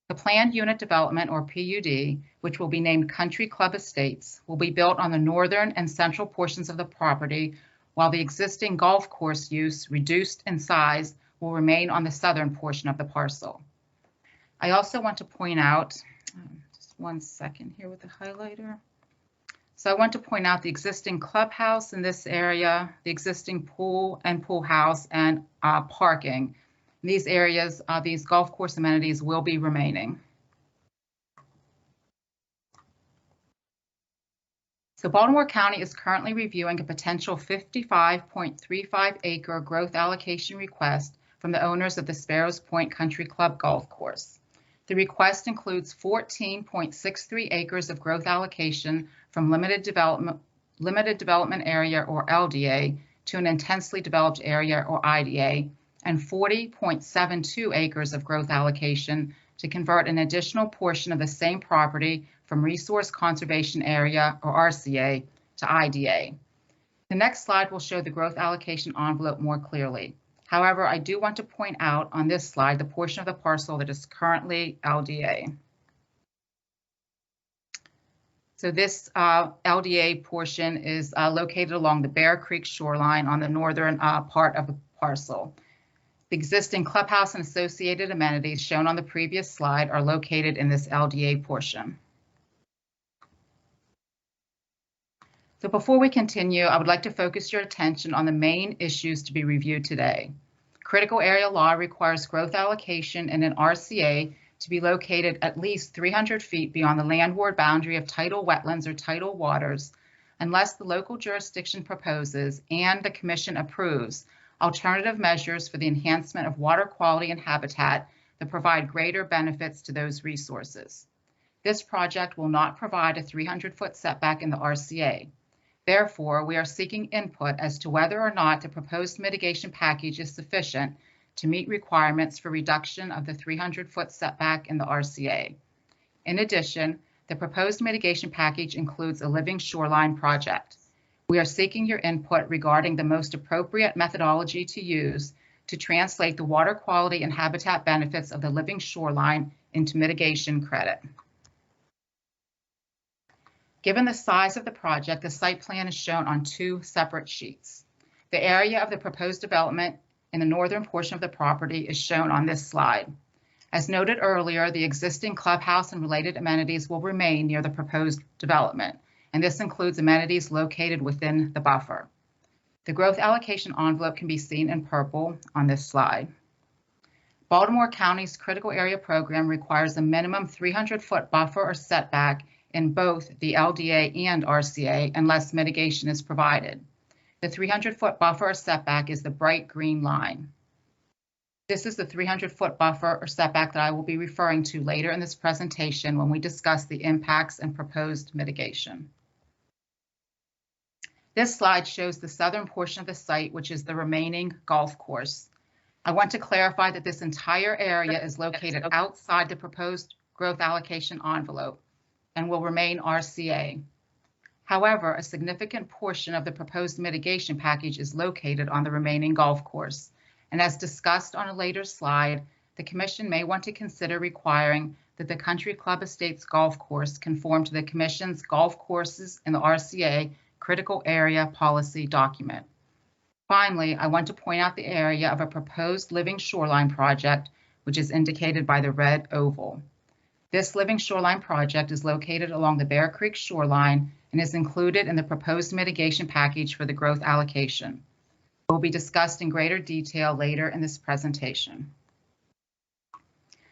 The planned unit development, or PUD, which will be named Country Club Estates, will be built on the northern and central portions of the property, while the existing golf course use, reduced in size, will remain on the southern portion of the parcel. I also want to point out, just one second here with the highlighter. So I want to point out the existing clubhouse in this area, the existing pool and pool house, and parking. In these areas, these golf course amenities will be remaining. So Baltimore County is currently reviewing a potential 55.35 acre growth allocation request from the owners of the Sparrows Point Country Club Golf Course. The request includes 14.63 acres of growth allocation from limited development area, or LDA, to an intensely developed area, or IDA, and 40.72 acres of growth allocation to convert an additional portion of the same property from Resource Conservation Area, or RCA, to IDA. The next slide will show the growth allocation envelope more clearly. However, I do want to point out on this slide the portion of the parcel that is currently LDA. So this LDA portion is located along the Bear Creek shoreline on the northern part of the parcel. The existing clubhouse and associated amenities shown on the previous slide are located in this LDA portion. So before we continue, I would like to focus your attention on the main issues to be reviewed today. Critical area law requires growth allocation in an RCA to be located at least 300 feet beyond the landward boundary of tidal wetlands or tidal waters, unless the local jurisdiction proposes and the commission approves alternative measures for the enhancement of water quality and habitat that provide greater benefits to those resources. This project will not provide a 300-foot setback in the RCA. Therefore, we are seeking input as to whether or not the proposed mitigation package is sufficient to meet requirements for reduction of the 300-foot setback in the RCA. In addition, the proposed mitigation package includes a living shoreline project. We are seeking your input regarding the most appropriate methodology to use to translate the water quality and habitat benefits of the living shoreline into mitigation credit. Given the size of the project, the site plan is shown on 2 separate sheets. The area of the proposed development in the northern portion of the property is shown on this slide. As noted earlier, the existing clubhouse and related amenities will remain near the proposed development, and this includes amenities located within the buffer. The growth allocation envelope can be seen in purple on this slide. Baltimore County's critical area program requires a minimum 300-foot buffer or setback in both the LDA and RCA unless mitigation is provided. The 300-foot buffer or setback is the bright green line. This is the 300-foot buffer or setback that I will be referring to later in this presentation when we discuss the impacts and proposed mitigation. This slide shows the southern portion of the site, which is the remaining golf course. I want to clarify that this entire area is located outside the proposed growth allocation envelope and will remain RCA. However, a significant portion of the proposed mitigation package is located on the remaining golf course. And as discussed on a later slide, the Commission may want to consider requiring that the Country Club Estates golf course conform to the Commission's golf courses in the RCA critical area policy document. Finally, I want to point out the area of a proposed living shoreline project, which is indicated by the red oval. This living shoreline project is located along the Bear Creek shoreline and is included in the proposed mitigation package for the growth allocation. It will be discussed in greater detail later in this presentation.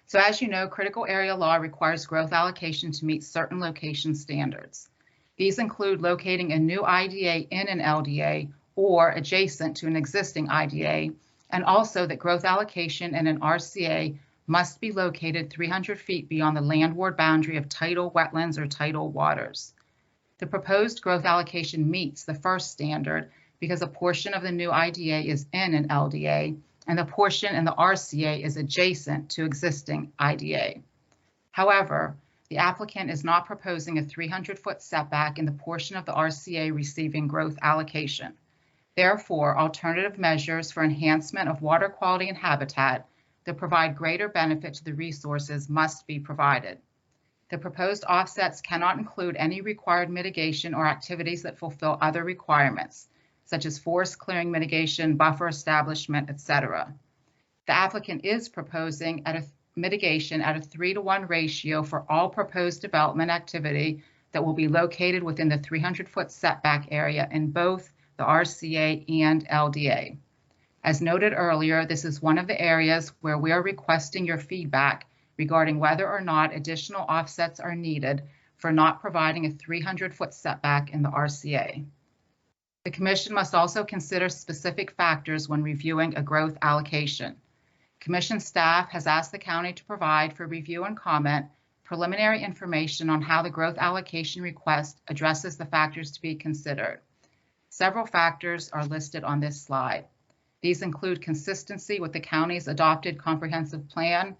So as you know, critical area law requires growth allocation to meet certain location standards. These include locating a new IDA in an LDA or adjacent to an existing IDA, and also that growth allocation in an RCA must be located 300 feet beyond the landward boundary of tidal wetlands or tidal waters. The proposed growth allocation meets the first standard because a portion of the new IDA is in an LDA and the portion in the RCA is adjacent to existing IDA. However, the applicant is not proposing a 300-foot setback in the portion of the RCA receiving growth allocation. Therefore, alternative measures for enhancement of water quality and habitat that provide greater benefit to the resources must be provided. The proposed offsets cannot include any required mitigation or activities that fulfill other requirements, such as forest clearing mitigation, buffer establishment, etc. The applicant is proposing mitigation at a 3-to-1 ratio for all proposed development activity that will be located within the 300-foot setback area in both the RCA and LDA. As noted earlier, this is one of the areas where we are requesting your feedback regarding whether or not additional offsets are needed for not providing a 300-foot setback in the RCA. The Commission must also consider specific factors when reviewing a growth allocation. Commission staff has asked the county to provide for review and comment preliminary information on how the growth allocation request addresses the factors to be considered. Several factors are listed on this slide. These include consistency with the county's adopted comprehensive plan,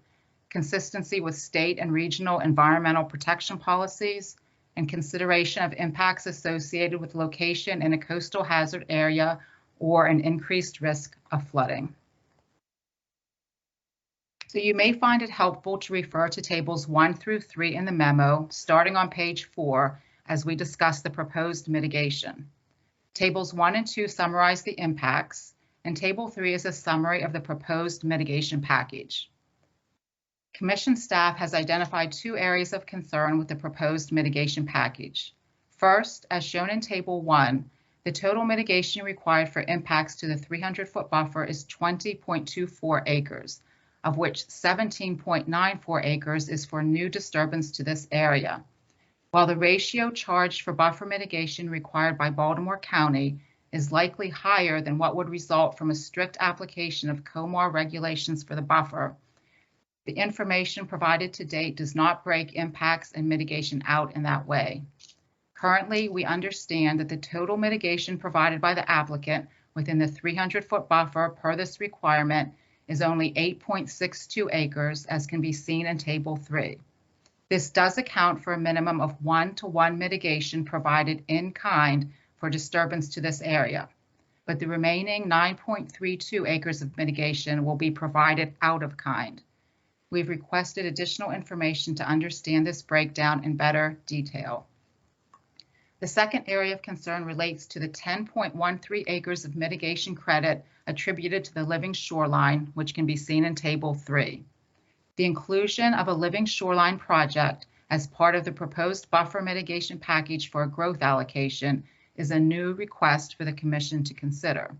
consistency with state and regional environmental protection policies, and consideration of impacts associated with location in a coastal hazard area or an increased risk of flooding. So you may find it helpful to refer to tables 1 through 3 in the memo, starting on page 4, as we discuss the proposed mitigation. Tables 1 and 2 summarize the impacts, and Table 3 is a summary of the proposed mitigation package. Commission staff has identified 2 areas of concern with the proposed mitigation package. First, as shown in Table 1, the total mitigation required for impacts to the 300-foot buffer is 20.24 acres, of which 17.94 acres is for new disturbance to this area. While the ratio charged for buffer mitigation required by Baltimore County is likely higher than what would result from a strict application of COMAR regulations for the buffer, the information provided to date does not break impacts and mitigation out in that way. Currently, we understand that the total mitigation provided by the applicant within the 300-foot buffer per this requirement is only 8.62 acres, as can be seen in Table 3. This does account for a minimum of 1-to-1 mitigation provided in kind for disturbance to this area, but the remaining 9.32 acres of mitigation will be provided out of kind. We've requested additional information to understand this breakdown in better detail. The second area of concern relates to the 10.13 acres of mitigation credit attributed to the living shoreline, which can be seen in Table 3. The inclusion of a living shoreline project as part of the proposed buffer mitigation package for a growth allocation is a new request for the Commission to consider.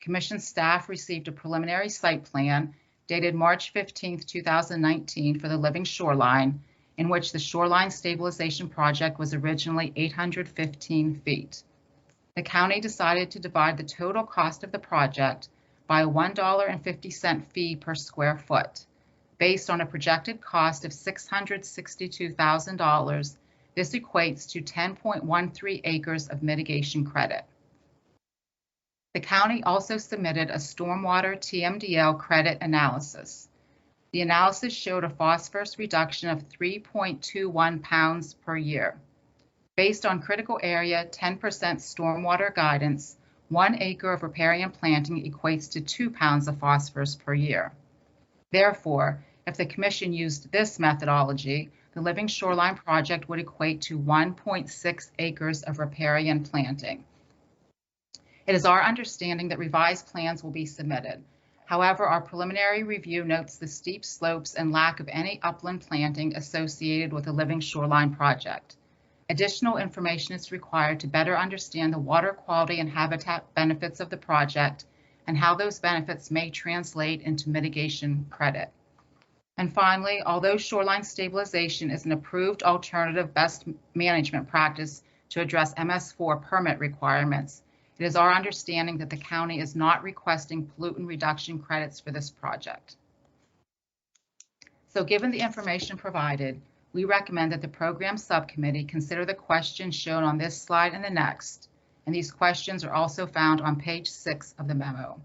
Commission staff received a preliminary site plan dated March 15, 2019 for the living shoreline, in which the shoreline stabilization project was originally 815 feet. The county decided to divide the total cost of the project by a $1.50 fee per square foot. Based on a projected cost of $662,000, this equates to 10.13 acres of mitigation credit. The county also submitted a stormwater TMDL credit analysis. The analysis showed a phosphorus reduction of 3.21 pounds per year. Based on critical area 10% stormwater guidance, 1 acre of riparian planting equates to 2 pounds of phosphorus per year. Therefore, if the Commission used this methodology, the Living Shoreline project would equate to 1.6 acres of riparian planting. It is our understanding that revised plans will be submitted. However, our preliminary review notes the steep slopes and lack of any upland planting associated with the Living Shoreline project. Additional information is required to better understand the water quality and habitat benefits of the project and how those benefits may translate into mitigation credit. And finally, although shoreline stabilization is an approved alternative best management practice to address MS4 permit requirements, it is our understanding that the county is not requesting pollutant reduction credits for this project. So given the information provided, we recommend that the program subcommittee consider the questions shown on this slide and the next, and these questions are also found on page 6 of the memo.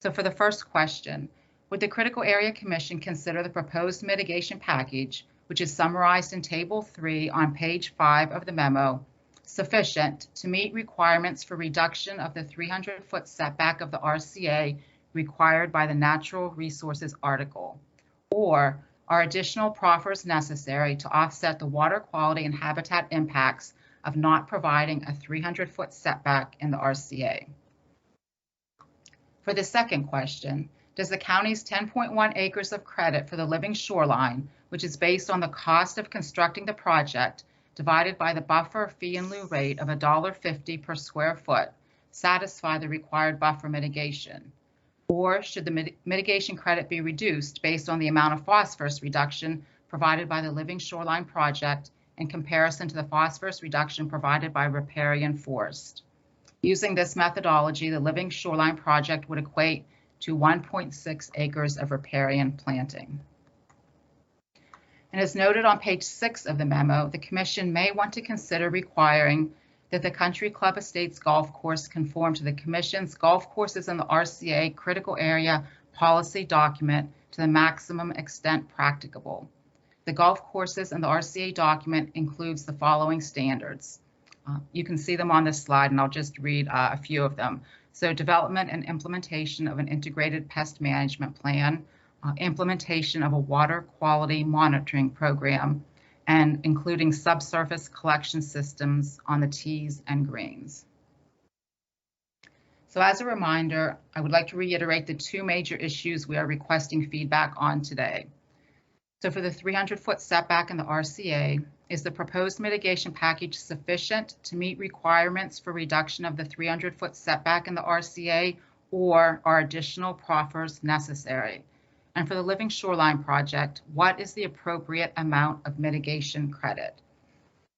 So for the first question, would the Critical Area Commission consider the proposed mitigation package, which is summarized in Table 3 on page 5 of the memo, sufficient to meet requirements for reduction of the 300-foot setback of the RCA required by the Natural Resources article? Or are additional proffers necessary to offset the water quality and habitat impacts of not providing a 300-foot setback in the RCA? For the second question, does the county's 10.1 acres of credit for the living shoreline, which is based on the cost of constructing the project, divided by the buffer fee in lieu rate of $1.50 per square foot, satisfy the required buffer mitigation? Or should the mitigation credit be reduced based on the amount of phosphorus reduction provided by the living shoreline project in comparison to the phosphorus reduction provided by riparian forest? Using this methodology, the living shoreline project would equate to 1.6 acres of riparian planting. And as noted on page 6 of the memo, the Commission may want to consider requiring that the Country Club Estates Golf Course conform to the Commission's Golf Courses in the RCA Critical Area Policy document to the maximum extent practicable. The golf courses in the RCA document includes the following standards. You can see them on this slide, and I'll just read a few of them. So development and implementation of an integrated pest management plan, implementation of a water quality monitoring program, and including subsurface collection systems on the tees and greens. So as a reminder, I would like to reiterate the two major issues we are requesting feedback on today. So for the 300-foot setback in the RCA, is the proposed mitigation package sufficient to meet requirements for reduction of the 300-foot setback in the RCA, or are additional proffers necessary? And for the Living Shoreline project, what is the appropriate amount of mitigation credit?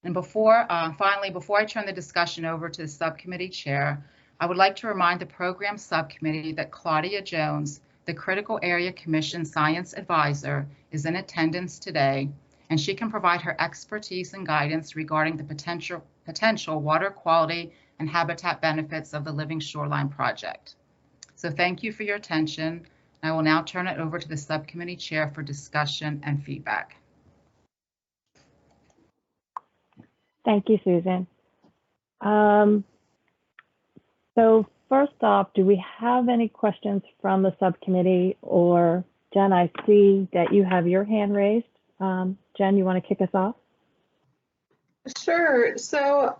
And finally, before I turn the discussion over to the subcommittee chair, I would like to remind the program subcommittee that Claudia Jones, the Critical Area Commission Science Advisor, is in attendance today, and she can provide her expertise and guidance regarding the potential water quality and habitat benefits of the Living Shoreline project. So thank you for your attention. I will now turn it over to the subcommittee chair for discussion and feedback. Thank you, Susan. So first off, do we have any questions from the subcommittee? Or Jen, I see that you have your hand raised. Jen, you want to kick us off? Sure. So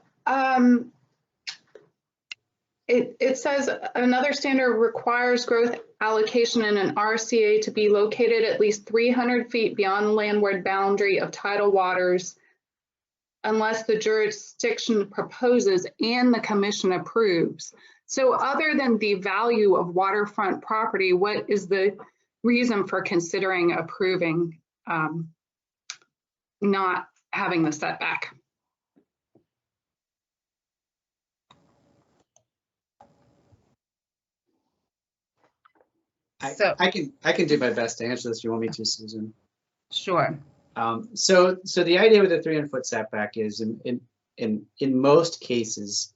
it says another standard requires growth allocation in an RCA to be located at least 300 feet beyond the landward boundary of tidal waters unless the jurisdiction proposes and the commission approves. So other than the value of waterfront property, what is the reason for considering approving not having the setback? I can do my best to answer this if you want me to, Susan. Sure. So the idea with the 300-foot setback is in most cases,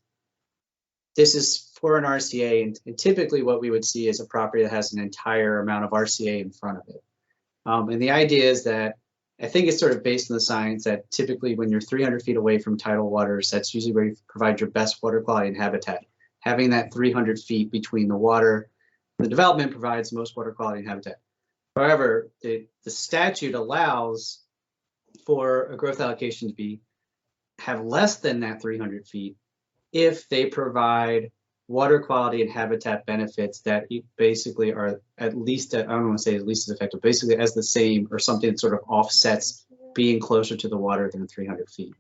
this is for an RCA, and typically what we would see is a property that has an entire amount of RCA in front of it. And the idea is that, I think it's sort of based on the science that typically when you're 300 feet away from tidal waters, that's usually where you provide your best water quality and habitat. Having that 300 feet between the water, the development provides the most water quality and habitat. However, the statute allows for a growth allocation to have less than that 300 feet if they provide water quality and habitat benefits that basically are at least, I don't want to say at least as effective, basically as the same or something that sort of offsets being closer to the water than 300 feet.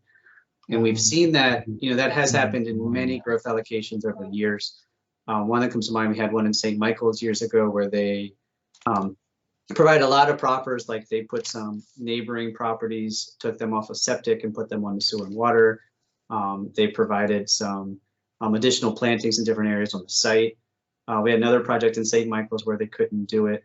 And we've seen that, that has happened in many growth allocations over the years. One that comes to mind, we had one in St. Michael's years ago where they provide a lot of proffers, like they put some neighboring properties, took them off of septic and put them on the sewer and water. They provided some additional plantings in different areas on the site. We had another project in St. Michael's where they couldn't do it.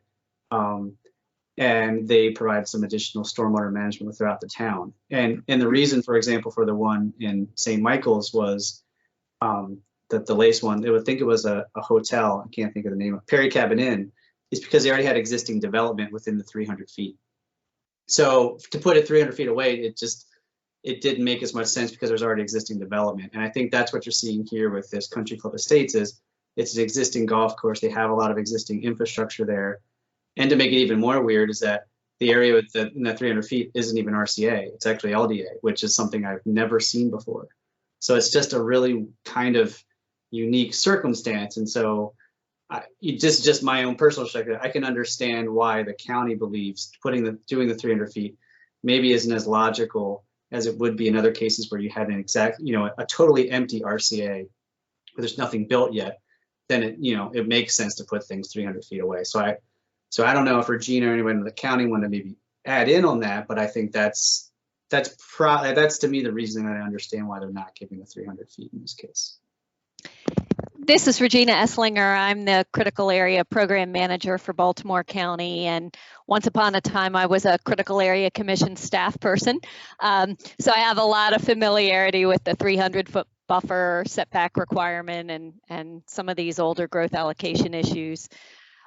And they provide some additional stormwater management throughout the town. And the reason, for example, for the one in St. Michael's was that the latest one, they would think it was a hotel, I can't think of the name, Perry Cabin Inn, is because they already had existing development within the 300 feet. So to put it 300 feet away, it didn't make as much sense because there's already existing development. And I think that's what you're seeing here with this Country Club Estates is it's an existing golf course. They have a lot of existing infrastructure there. And to make it even more weird is that the area in that 300 feet isn't even RCA. It's actually LDA, which is something I've never seen before. So it's just a really kind of unique circumstance. And so just my own personal perspective, I can understand why the county believes doing the 300 feet maybe isn't as logical as it would be in other cases where you had an exact, a totally empty RCA where there's nothing built yet. Then it makes sense to put things 300 feet away. So I don't know if Regina or anyone in the county want to maybe add in on that, but I think that's to me the reason that I understand why they're not giving the 300 feet in this case. This is Regina Esslinger. I'm the Critical Area Program Manager for Baltimore County, and once upon a time I was a Critical Area Commission staff person. So I have a lot of familiarity with the 300-foot buffer setback requirement and some of these older growth allocation issues.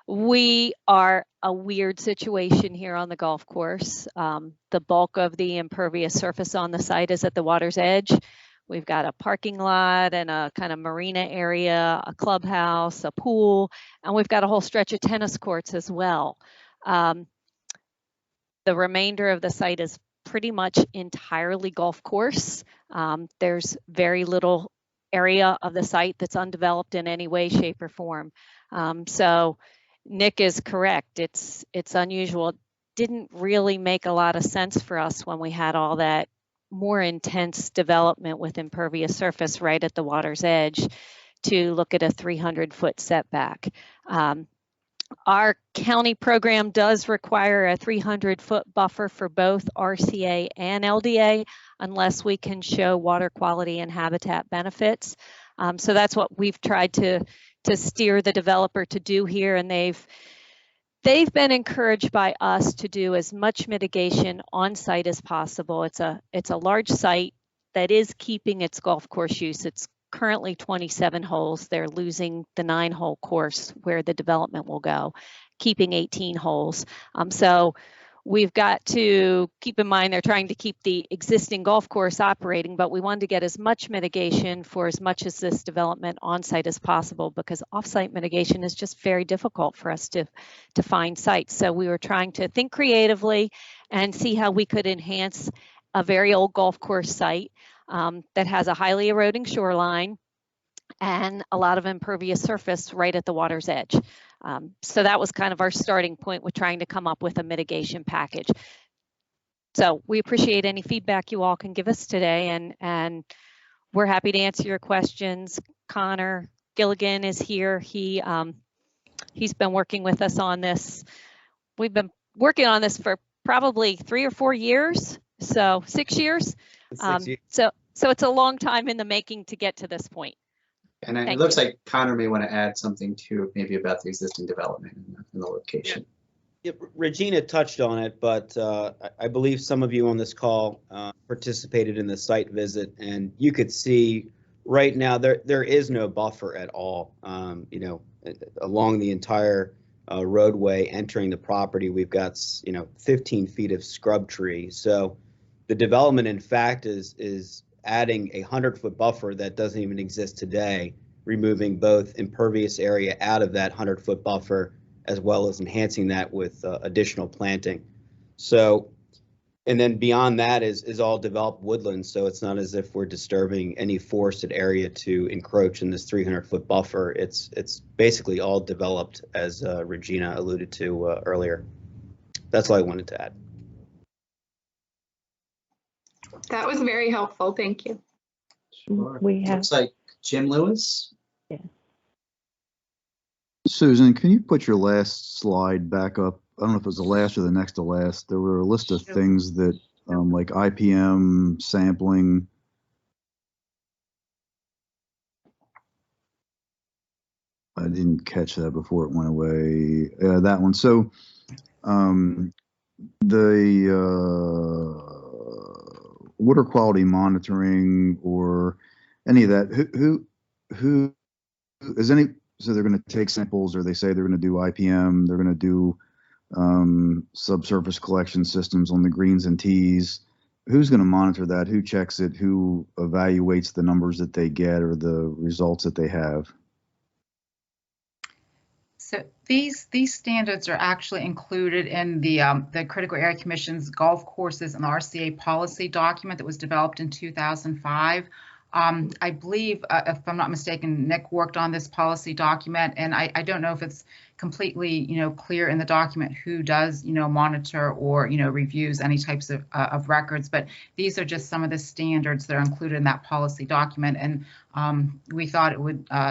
We are a weird situation here on the golf course. The bulk of the impervious surface on the site is at the water's edge. We've got a parking lot and a kind of marina area, a clubhouse, a pool, and we've got a whole stretch of tennis courts as well. The remainder of the site is pretty much entirely golf course. There's very little area of the site that's undeveloped in any way, shape, or form. So Nick is correct. It's unusual. It didn't really make a lot of sense for us when we had all that more intense development with impervious surface right at the water's edge to look at a 300-foot setback. Our county program does require a 300-foot buffer for both RCA and LDA unless we can show water quality and habitat benefits. So that's what we've tried to steer the developer to do here, and they've been encouraged by us to do as much mitigation on site as possible. It's a large site that is keeping its golf course use. It's currently 27 holes. They're losing the 9-hole course where the development will go, keeping 18 holes. So we've got to keep in mind they're trying to keep the existing golf course operating, but we wanted to get as much mitigation for as much as this development on site as possible, because off-site mitigation is just very difficult for us to find sites. So we were trying to think creatively and see how we could enhance a very old golf course site that has a highly eroding shoreline and a lot of impervious surface right at the water's edge. So that was kind of our starting point with trying to come up with a mitigation package. So we appreciate any feedback you all can give us today, and we're happy to answer your questions. Connor Gilligan is here. He's been working with us on this. We've been working on this for probably 3 or 4 years, so 6 years. So it's a long time in the making to get to this point. And it looks like Connor may want to add something too, maybe about the existing development in the location. Yep, Regina touched on it, but I believe some of you on this call participated in the site visit, and you could see right now there is no buffer at all. Along the entire roadway entering the property, we've got 15 feet of scrub tree. So the development, in fact, is adding a 100-foot buffer that doesn't even exist today, removing both impervious area out of that 100-foot buffer, as well as enhancing that with additional planting. So, and then beyond that is all developed woodland. So it's not as if we're disturbing any forested area to encroach in this 300-foot buffer. It's basically all developed, as Regina alluded to earlier. That's all I wanted to add. That was very helpful. Thank you. Sure. Looks like Jim Lewis. Yeah. Susan, can you put your last slide back up? I don't know if it was the last or the next to last. There were a list of things that, like IPM sampling. I didn't catch that before it went away. That one. So, the water quality monitoring or any of that, who is any, so they're going to take samples, or they say they're going to do IPM, they're going to do subsurface collection systems on the greens and tees. Who's going to monitor that? Who checks it? Who evaluates the numbers that they get or the results that they have? So these standards are actually included in the Critical Area Commission's golf courses and the RCA policy document that was developed in 2005. I believe, if I'm not mistaken, Nick worked on this policy document, and I don't know if it's completely, clear in the document who does, monitor or, reviews any types of records, but these are just some of the standards that are included in that policy document. And we thought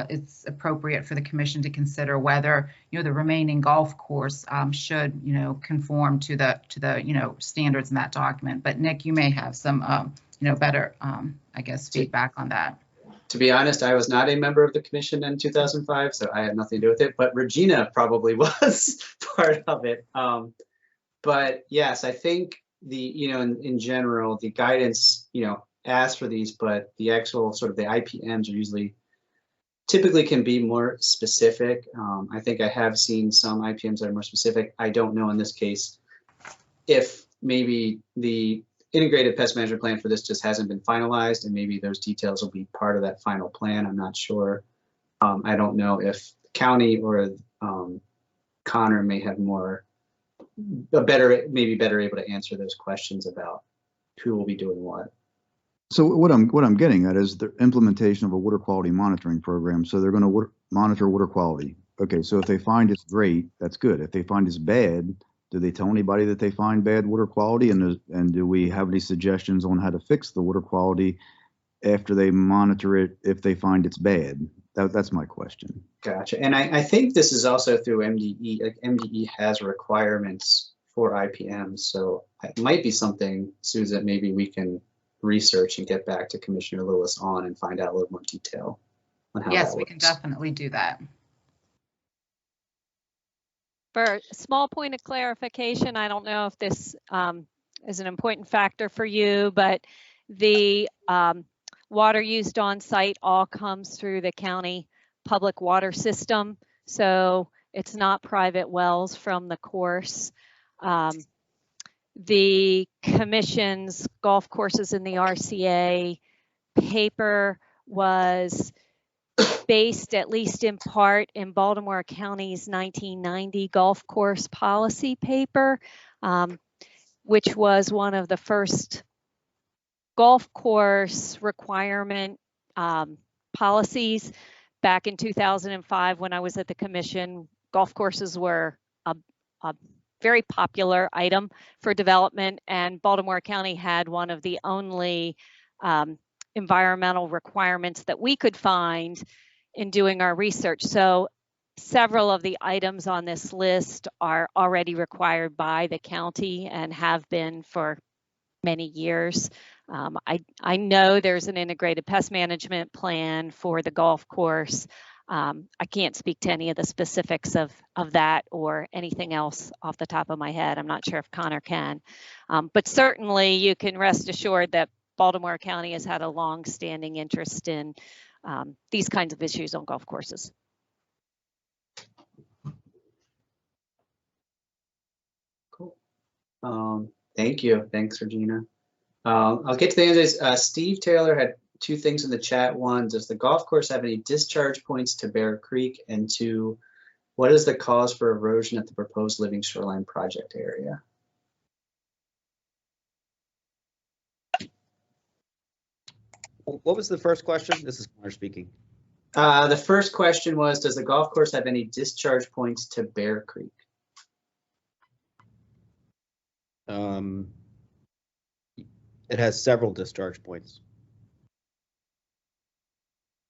it's appropriate for the commission to consider whether, the remaining golf course should, conform to the, standards in that document. But Nick, you may have some, better, I guess, feedback on that. To be honest, I was not a member of the commission in 2005, so I had nothing to do with it, but Regina probably was part of it. But yes, I think in general, the guidance, asks for these, but the actual sort of the IPMs are usually typically can be more specific. I think I have seen some IPMs that are more specific. I don't know in this case if maybe the integrated pest management plan for this just hasn't been finalized, and maybe those details will be part of that final plan. I'm not sure. I don't know if the county or Connor may have better able to answer those questions about who will be doing what. So what I'm getting at is the implementation of a water quality monitoring program. So they're going to monitor water quality. Okay, so if they find it's great, that's good. If they find it's bad, do they tell anybody that they find bad water quality? And do we have any suggestions on how to fix the water quality after they monitor it if they find it's bad? That's my question. Gotcha. And I think this is also through MDE. Like MDE has requirements for IPMs, so it might be something, Susan, maybe we can research and get back to Commissioner Lewis on and find out a little more detail on how Yes, that we works. can definitely do that. For a small point of clarification, I don't know if this is an important factor for you, but the water used on site all comes through the county public water system. So it's not private wells from the course. The commission's golf courses in the RCA paper was based, at least in part, in Baltimore County's 1990 golf course policy paper, which was one of the first golf course requirement policies. Back in 2005, when I was at the commission, golf courses were a very popular item for development, and Baltimore County had one of the only environmental requirements that we could find in doing our research. So several of the items on this list are already required by the county and have been for many years. I know there's an integrated pest management plan for the golf course. I can't speak to any of the specifics of that or anything else off the top of my head. I'm not sure if Connor can, but certainly you can rest assured that Baltimore County has had a long-standing interest in these kinds of issues on golf courses. Cool. Thank you. Thanks, Regina. I'll get to the end of this. Steve Taylor had two things in the chat. One, does the golf course have any discharge points to Bear Creek? And two, what is the cause for erosion at the proposed living shoreline project area? What was the first question? This is Connor speaking. The first question was, does the golf course have any discharge points to Bear Creek? It has several discharge points.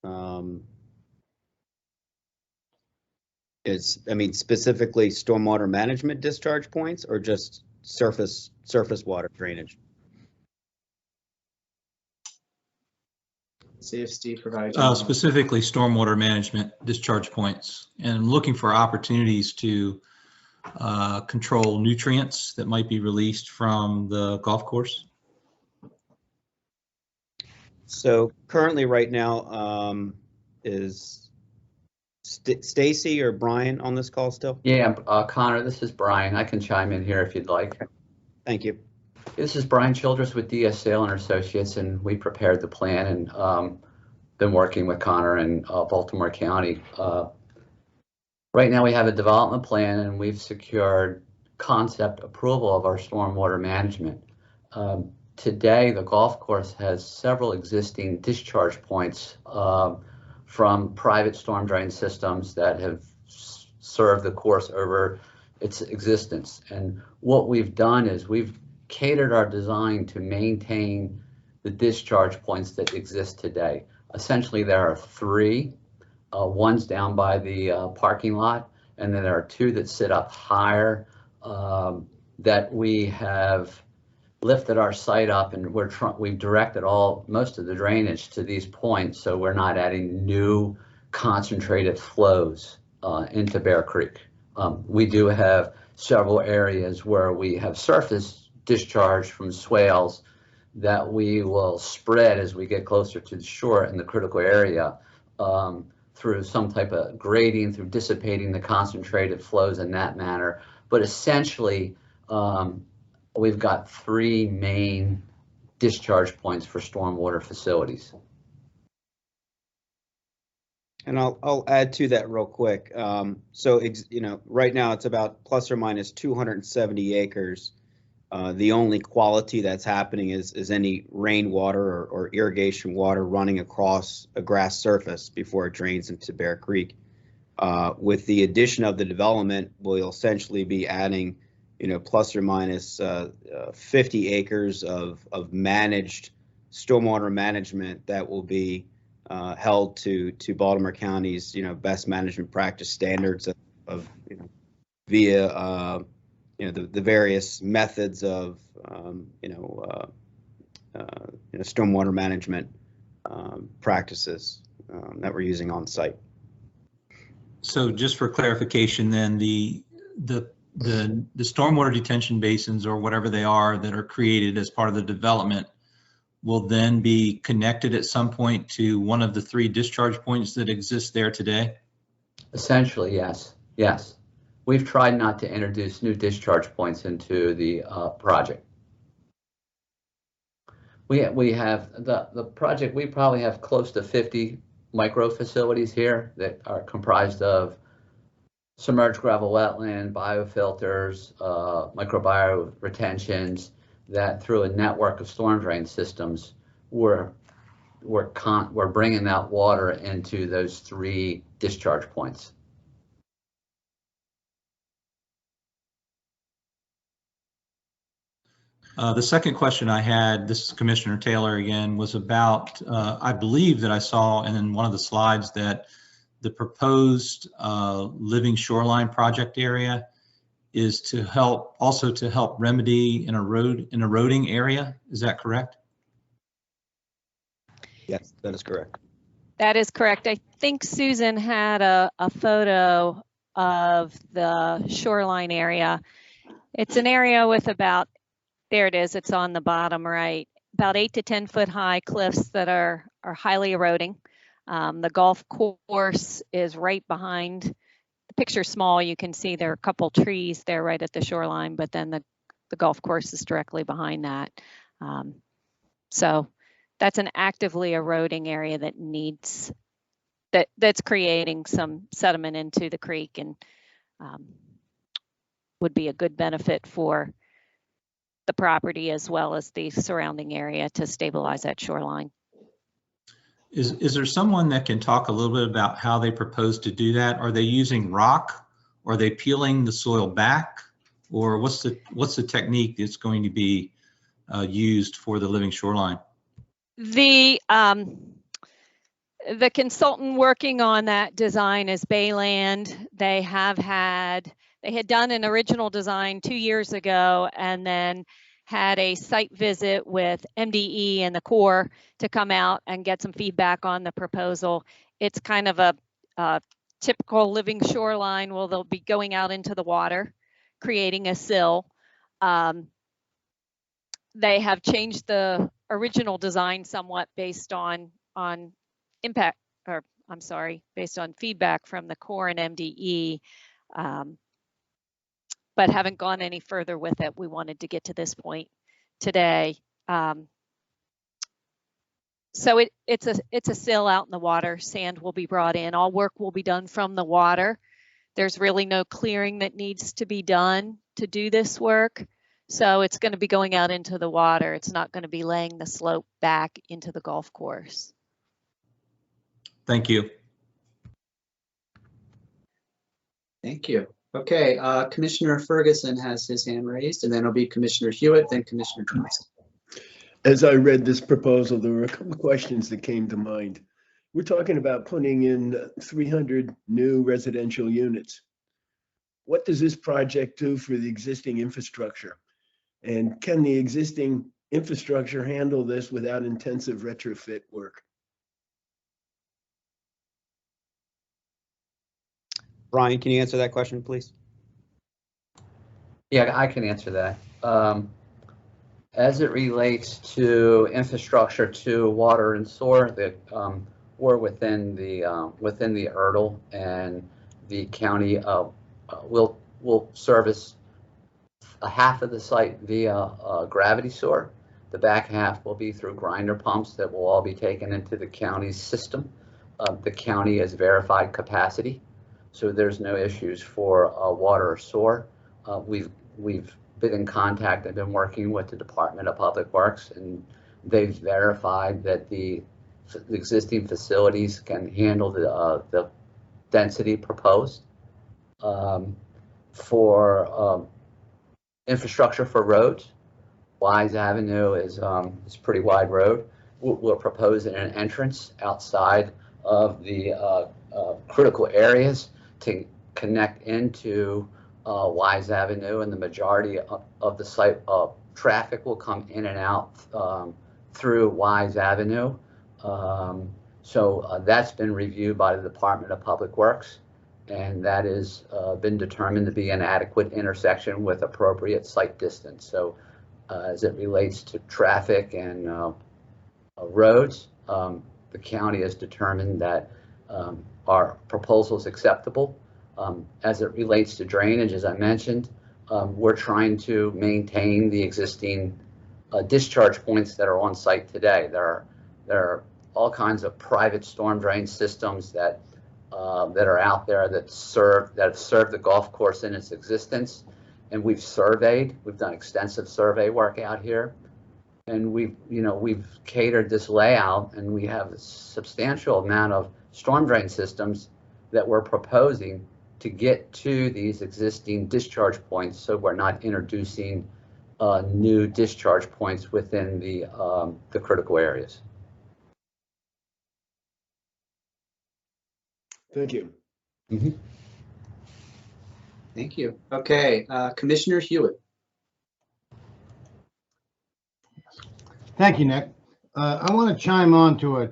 I mean, specifically stormwater management discharge points or just surface water drainage? See if Steve provides. Specifically stormwater management discharge points, and looking for opportunities to control nutrients that might be released from the golf course. So currently right now, is Stacy or Brian on this call still? Yeah, Connor, this is Brian. I can chime in here if you'd like. Thank you. This is Brian Childress with DS Sale and Associates, and we prepared the plan and been working with Connor and Baltimore County. Right now we have a development plan and we've secured concept approval of our stormwater management. Today, the golf course has several existing discharge points from private storm drain systems that have served the course over its existence. And what we've done is we've catered our design to maintain the discharge points that exist today. Essentially, there are three. One's down by the parking lot, and then there are two that sit up higher that we have lifted our site up, and we've directed most of the drainage to these points, so we're not adding new concentrated flows into Bear Creek. We do have several areas where we have surface discharge from swales that we will spread as we get closer to the shore in the critical area through some type of grading, through dissipating the concentrated flows in that manner. But essentially, we've got three main discharge points for stormwater facilities. And I'll add to that real quick. So right now it's about plus or minus 270 acres The only quality that's happening is any rainwater or irrigation water running across a grass surface before it drains into Bear Creek. With the addition of the development, we'll essentially be adding, plus or minus 50 acres of managed stormwater management that will be held to Baltimore County's, best management practice standards of via the various methods of stormwater management practices that we're using on site. So just for clarification, then the stormwater detention basins, or whatever they are that are created as part of the development, will then be connected at some point to one of the 3 discharge points that exist there today? Essentially, yes. Yes. We've tried not to introduce new discharge points into the project. We have the project, we probably have close to 50 micro facilities here that are comprised of submerged gravel wetland, biofilters, microbiome retentions, that through a network of storm drain systems, we're bringing that water into those 3 discharge points. The second question I had, this is Commissioner Taylor again, was about, I believe that I saw in one of the slides that the proposed living shoreline project area is to help remedy an eroding area. Is that correct? Yes, that is correct. That is correct. I think Susan had a photo of the shoreline area. It's an area with about, there it is, it's on the bottom right, about 8 to 10 foot high cliffs that are highly eroding. The golf course is right behind. The picture's small, you can see there are a couple trees there right at the shoreline, but then the golf course is directly behind that. So that's an actively eroding area that needs, that's creating some sediment into the creek, and would be a good benefit for the property as well as the surrounding area to stabilize that shoreline. Is there someone that can talk a little bit about how they propose to do that? Are they using rock? Are they peeling the soil back? Or what's the technique that's going to be used for the living shoreline? The consultant working on that design is Bayland. They had done an original design 2 years ago and then had a site visit with MDE and the Corps to come out and get some feedback on the proposal. It's kind of a typical living shoreline. Well, they'll be going out into the water, creating a sill. They have changed the original design somewhat based on impact, or I'm sorry, based on feedback from the Corps and MDE. But haven't gone any further with it. We wanted to get to this point today. So it's a sill out in the water. Sand will be brought in. All work will be done from the water. There's really no clearing that needs to be done to do this work. So it's going to be going out into the water. It's not going to be laying the slope back into the golf course. Thank you. Thank you. Okay, Commissioner Ferguson has his hand raised, and then it'll be Commissioner Hewitt, then Commissioner Johnson. As I read this proposal, there were a couple of questions that came to mind. We're talking about putting in 300 new residential units. What does this project do for the existing infrastructure? And can the existing infrastructure handle this without intensive retrofit work? Brian, can you answer that question, please? Yeah, I can answer that. As it relates to infrastructure to water and sewer, that we're within the ERDL, and the county will service a half of the site via gravity sewer. The back half will be through grinder pumps that will all be taken into the county's system. The county has verified capacity, so there's no issues for water or sewer. We've been in contact. I've been working with the Department of Public Works, and they've verified that the existing facilities can handle the density proposed. For infrastructure for roads, Wise Avenue is a pretty wide road. We're proposing an entrance outside of the critical areas to connect into Wise Avenue, and the majority of the site traffic will come in and out through Wise Avenue. So that's been reviewed by the Department of Public Works, and that has been determined to be an adequate intersection with appropriate site distance. So as it relates to traffic and roads, the county has determined that our proposal is acceptable. As it relates to drainage, as I mentioned, we're trying to maintain the existing discharge points that are on site today. There are all kinds of private storm drain systems that are out there that have served the golf course in its existence, and we've done extensive survey work out here, and we've catered this layout, and we have a substantial amount of storm drain systems that we're proposing to get to these existing discharge points, so we're not introducing new discharge points within the critical areas. Thank you. Mm-hmm. Thank you. Okay, Commissioner Hewitt. Thank you, Nick. I want to chime on to a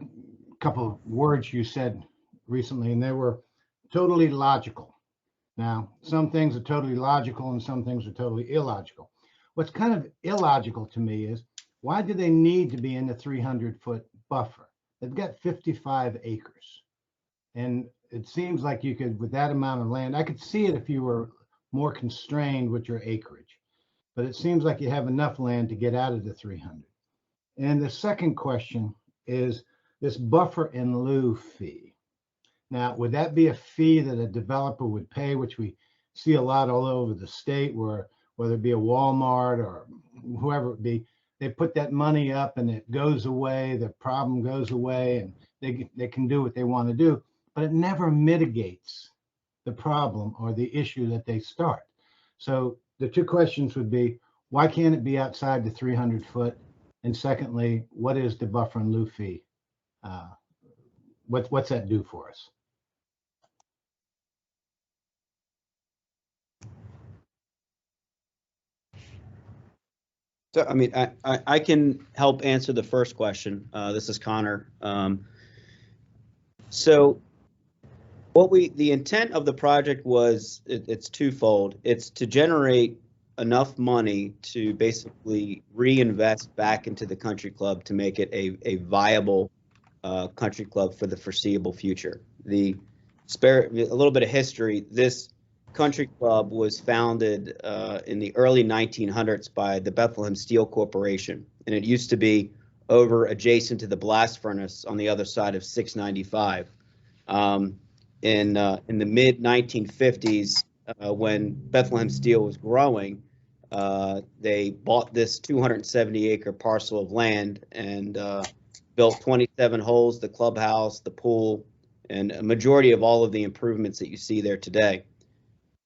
couple of words you said recently, and they were totally logical. Now, some things are totally logical and some things are totally illogical. What's kind of illogical to me is, why do they need to be in the 300-foot buffer? They've got 55 acres. And it seems like you could, with that amount of land, I could see it if you were more constrained with your acreage, but it seems like you have enough land to get out of the 300. And the second question is this buffer in lieu fee. Now, would that be a fee that a developer would pay, which we see a lot all over the state, where whether it be a Walmart or whoever it be, they put that money up and it goes away, the problem goes away, and they can do what they want to do, but it never mitigates the problem or the issue that they start. So the two questions would be, why can't it be outside the 300 foot? And secondly, what is the buffer in lieu fee? What's that do for us? So, I mean, I can help answer the first question. This is Connor. So the intent of the project was, it's twofold. It's to generate enough money to basically reinvest back into the country club to make it a viable country club for the foreseeable future. A little bit of history, this country club was founded in the early 1900s by the Bethlehem Steel Corporation, and it used to be over adjacent to the blast furnace on the other side of 695. In the mid 1950s, when Bethlehem Steel was growing, they bought this 270-acre parcel of land and built 27 holes, the clubhouse, the pool, and a majority of all of the improvements that you see there today.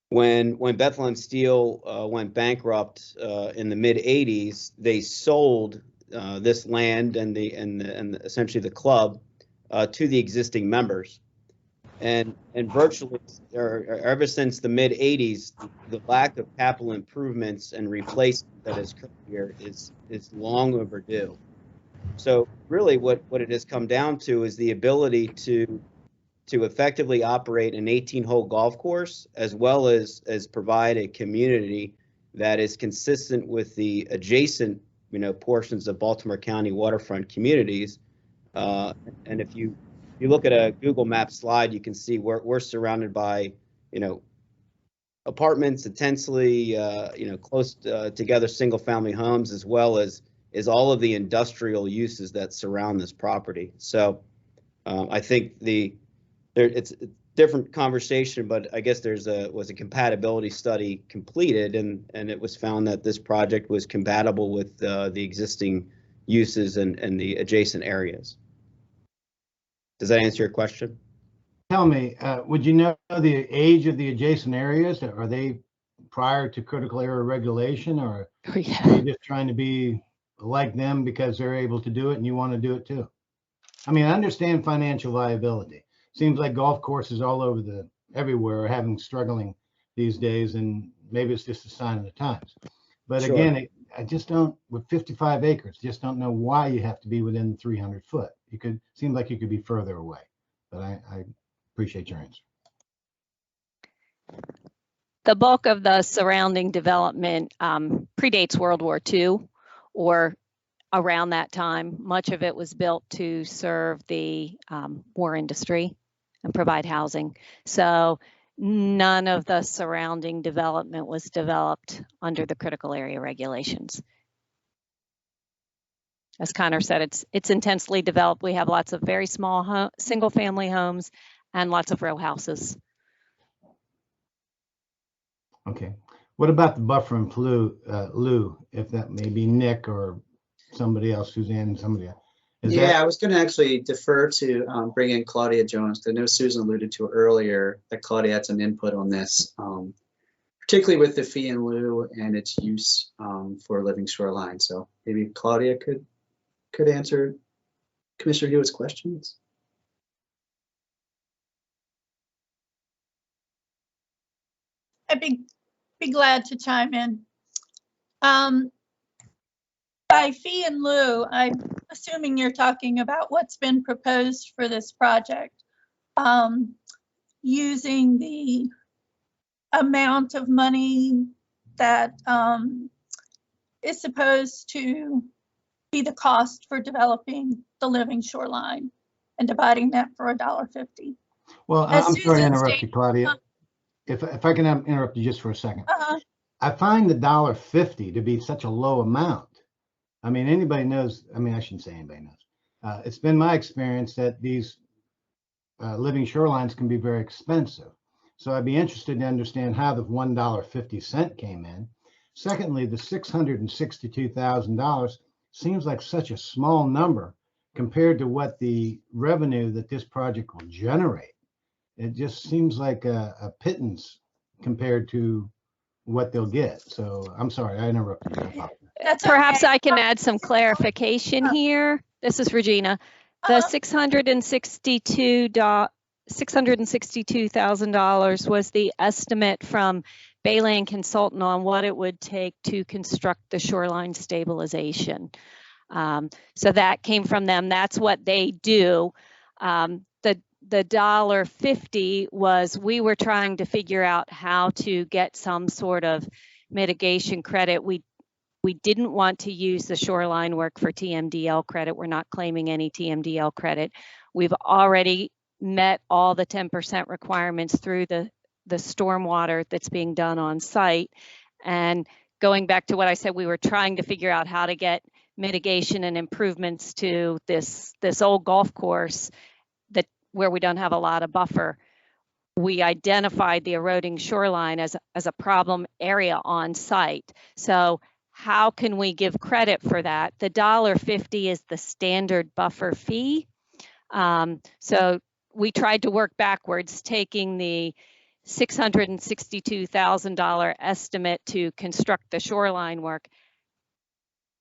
When Bethlehem Steel went bankrupt in the mid 80s, they sold this land and essentially the club to the existing members. And virtually, ever since the mid 80s, the lack of capital improvements and replacement that has occurred here is long overdue. So really what it has come down to is the ability to effectively operate an 18-hole golf course, as well as provide a community that is consistent with the adjacent portions of Baltimore County waterfront communities. And if you look at a Google Maps slide, you can see we're surrounded by apartments, intensely close together single family homes, as well as all of the industrial uses that surround this property. So I think different conversation, but I guess was a compatibility study completed, and it was found that this project was compatible with the existing uses and the adjacent areas. Does that answer your question? Tell me, would you know the age of the adjacent areas? Are they prior to critical area regulation, or are you just trying to be like them because they're able to do it and you want to do it too? I mean, I understand financial viability. Seems like golf courses all over everywhere are struggling these days, and maybe it's just a sign of the times. But Sure. again, I just don't, with 55 acres, just don't know why you have to be within 300 foot. Seems like you could be further away, but I appreciate your answer. The bulk of the surrounding development predates World War II or around that time. Much of it was built to serve the war industry and provide housing. So none of the surrounding development was developed under the critical area regulations. As Connor said, it's intensely developed. We have lots of very small single family homes and lots of row houses. Okay. What about the buffer and lieu, if that may be Nick or somebody else, Suzanne, somebody else? I was going to actually defer to bring in Claudia Jones. I know Susan alluded to earlier that Claudia had some input on this, particularly with the fee in lieu and its use for living shoreline. So maybe Claudia could answer Commissioner Hewitt's questions. I'd be glad to chime in. By fee in lieu, I'm assuming you're talking about what's been proposed for this project, using the amount of money that is supposed to be the cost for developing the living shoreline and dividing that for $1.50. Well, I'm sorry to interrupt you, Claudia. If I can interrupt you just for a second. I find the $1.50 to be such a low amount. I mean, anybody knows, I mean, I shouldn't say anybody knows. It's been my experience that these living shorelines can be very expensive. So I'd be interested to understand how the $1.50 came in. Secondly, the $662,000 seems like such a small number compared to what the revenue that this project will generate. It just seems like a pittance compared to what they'll get. So I'm sorry, I interrupted you. Perhaps I can add some clarification here. This is Regina. The $662,000 was the estimate from Bayland Consultant on what it would take to construct the shoreline stabilization. So that came from them. That's what they do. The $1.50 was, we were trying to figure out how to get some sort of mitigation credit. We didn't want to use the shoreline work for TMDL credit. We're not claiming any TMDL credit. We've already met all the 10% requirements through the stormwater that's being done on site. And going back to what I said, we were trying to figure out how to get mitigation and improvements to this old golf course where we don't have a lot of buffer. We identified the eroding shoreline as a problem area on site. So how can we give credit for that? The $1.50 is the standard buffer fee. So we tried to work backwards, taking the $662,000 estimate to construct the shoreline work.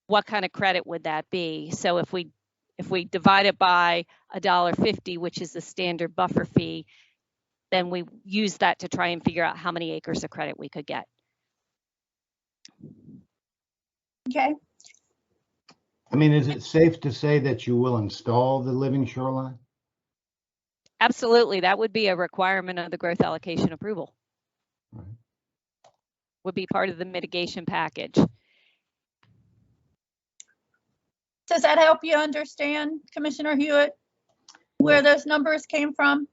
What kind of credit would that be? So if we divide it by $1.50, which is the standard buffer fee, then we use that to try and figure out how many acres of credit we could get. Okay. I mean, is it safe to say that you will install the living shoreline? Absolutely. That would be a requirement of the growth allocation approval. Right. Would be part of the mitigation package. Does that help you understand, Commissioner Hewitt, where those numbers came from?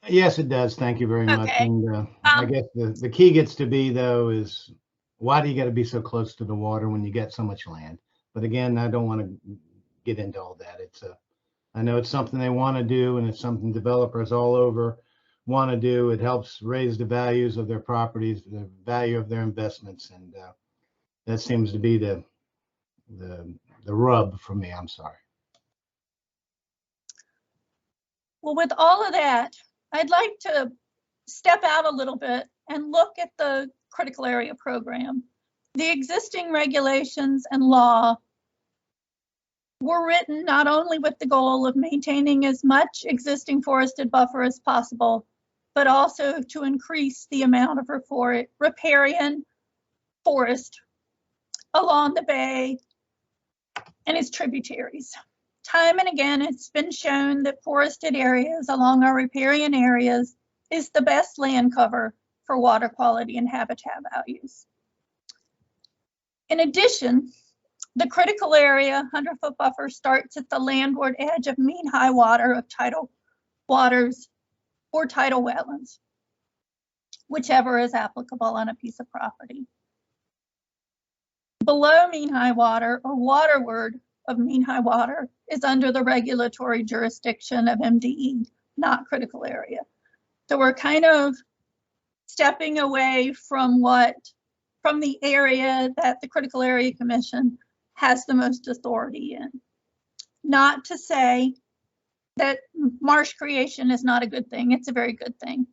Yes, it does. Thank you very much. Okay. And I guess the key gets to be, though, is why do you got to be so close to the water when you get so much land? But again, I don't want to get into all that. I know it's something they want to do, and it's something developers all over want to do. It helps raise the values of their properties, the value of their investments, and that seems to be the rub for me. I'm sorry. Well, with all of that, I'd like to step out a little bit and look at the critical area program. The existing regulations and law were written not only with the goal of maintaining as much existing forested buffer as possible, but also to increase the amount of riparian forest along the bay and its tributaries. Time and again, it's been shown that forested areas along our riparian areas is the best land cover for water quality and habitat values. In addition, the critical area 100-foot buffer starts at the landward edge of mean high water of tidal waters or tidal wetlands, whichever is applicable on a piece of property. Below mean high water or waterward of mean high water is under the regulatory jurisdiction of MDE, not critical area. So we're kind of stepping away from the area that the Critical Area Commission has the most authority in. Not to say that marsh creation is not a good thing, it's a very good thing.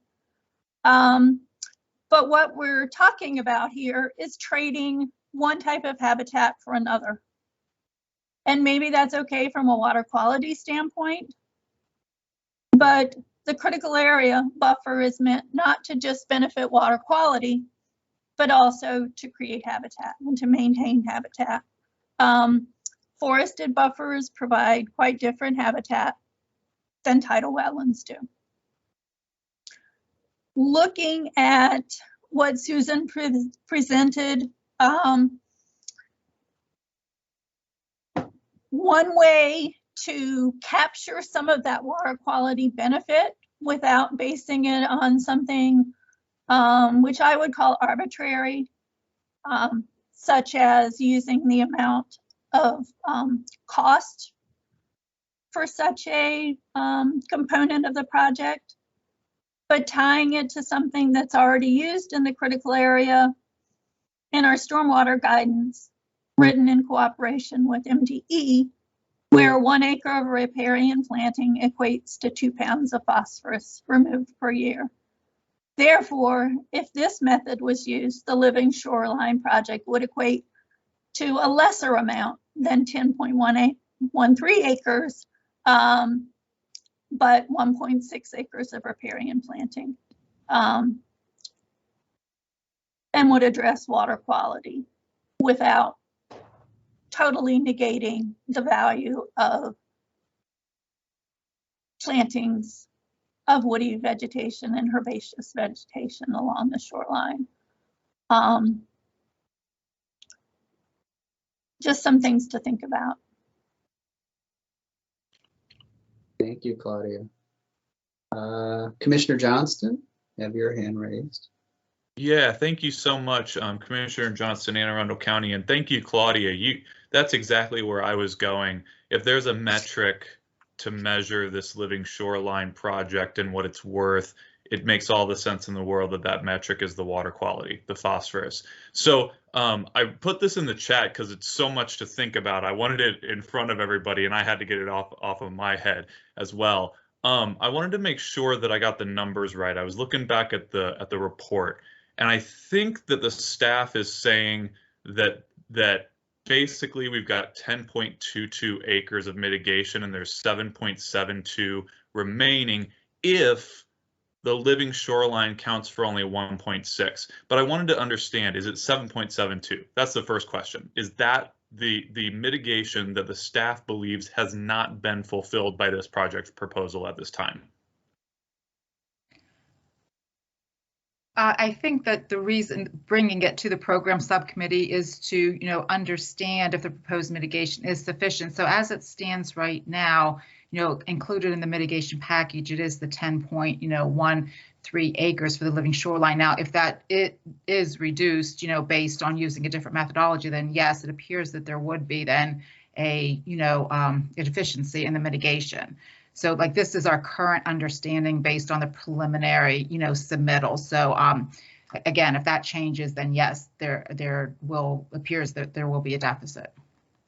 But what we're talking about here is trading one type of habitat for another. And maybe that's okay from a water quality standpoint, but the critical area buffer is meant not to just benefit water quality, but also to create habitat and to maintain habitat. Forested buffers provide quite different habitat than tidal wetlands do. Looking at what Susan presented, one way to capture some of that water quality benefit without basing it on something which I would call arbitrary, such as using the amount of cost for such a component of the project, but tying it to something that's already used in the critical area in our stormwater guidance, written in cooperation with MDE, where 1 acre of riparian planting equates to 2 pounds of phosphorus removed per year. Therefore, if this method was used, the Living Shoreline project would equate to a lesser amount than 10.13 acres, but 1.6 acres of riparian planting, and would address water quality without totally negating the value of plantings of woody vegetation and herbaceous vegetation along the shoreline. Just some things to think about. Thank you, Claudia. Commissioner Johnston, you have your hand raised. Yeah, thank you so much, Commissioner Johnston, Anne Arundel County, and thank you, Claudia. That's exactly where I was going. If there's a metric to measure this Living Shoreline project and what it's worth, it makes all the sense in the world that that metric is the water quality, the phosphorus. So I put this in the chat because it's so much to think about. I wanted it in front of everybody, and I had to get it off of my head as well. I wanted to make sure that I got the numbers right. I was looking back at the report, and I think that the staff is saying that basically we've got 10.22 acres of mitigation and there's 7.72 remaining if the Living Shoreline counts for only 1.6. But I wanted to understand, is it 7.72? That's the first question. Is that the mitigation that the staff believes has not been fulfilled by this project proposal at this time? I think that the reason bringing it to the program subcommittee is to, understand if the proposed mitigation is sufficient. So as it stands right now, included in the mitigation package, it is the 10.13 acres for the Living Shoreline. Now, if it is reduced, based on using a different methodology, then yes, it appears that there would be then a deficiency in the mitigation. So like this is our current understanding based on the preliminary, submittal. So again, if that changes, then yes, appears that there will be a deficit.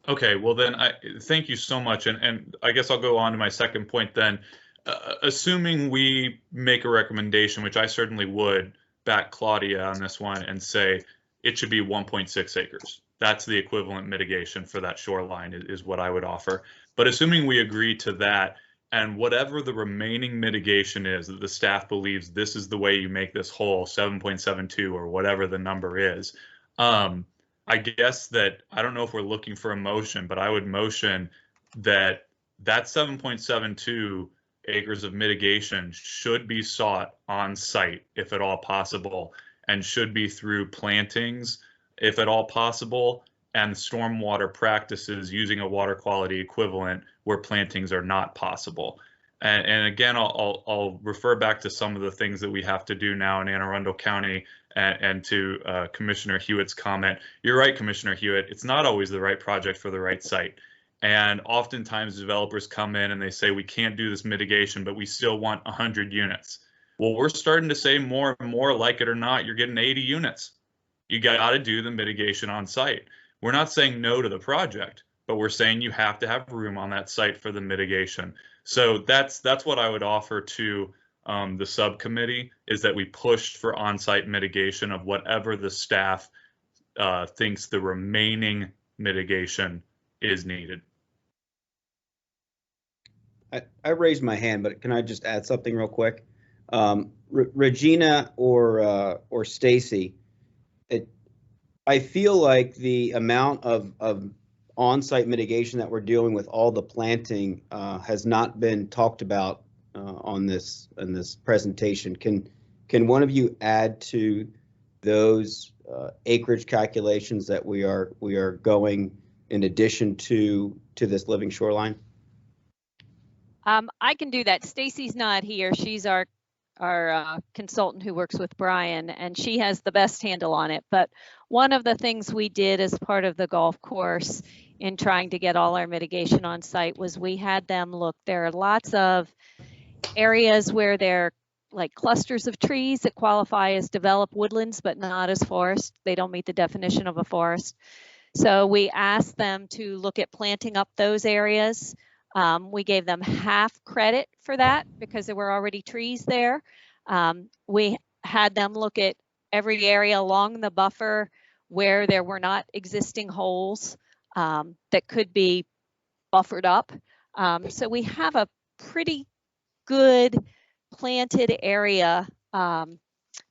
Okay, well then, thank you so much, and I guess I'll go on to my second point then. Assuming we make a recommendation, which I certainly would, back Claudia on this one and say it should be 1.6 acres. That's the equivalent mitigation for that shoreline is what I would offer. But assuming we agree to that, and whatever the remaining mitigation is that the staff believes this is the way you make this whole 7.72 or whatever the number is, I guess that I don't know if we're looking for a motion, but I would motion that 7.72 acres of mitigation should be sought on site if at all possible, and should be through plantings if at all possible, and stormwater practices using a water quality equivalent where plantings are not possible. And again, I'll refer back to some of the things that we have to do now in Anne Arundel County, and to Commissioner Hewitt's comment. You're right, Commissioner Hewitt, it's not always the right project for the right site. And oftentimes developers come in and they say, we can't do this mitigation, but we still want 100 units. Well, we're starting to say more and more, like it or not, you're getting 80 units. You got to do the mitigation on site. We're not saying no to the project, but we're saying you have to have room on that site for the mitigation. So that's what I would offer to the subcommittee, is that we pushed for on-site mitigation of whatever the staff thinks the remaining mitigation is needed. I raised my hand, but can I just add something real quick? Regina or Stacy, I feel like the amount of on-site mitigation that we're doing with all the planting has not been talked about on this presentation. Can one of you add to those acreage calculations that we are going in addition to this living shoreline? I can do that. Stacy's not here. She's our consultant who works with Brian, and she has the best handle on it. But one of the things we did as part of the golf course in trying to get all our mitigation on site was we had them look. There are lots of areas where they're like clusters of trees that qualify as developed woodlands, but not as forest. They don't meet the definition of a forest. So we asked them to look at planting up those areas. We gave them half credit for that because there were already trees there. We had them look at every area along the buffer where there were not existing holes that could be buffered up. So we have a pretty good planted area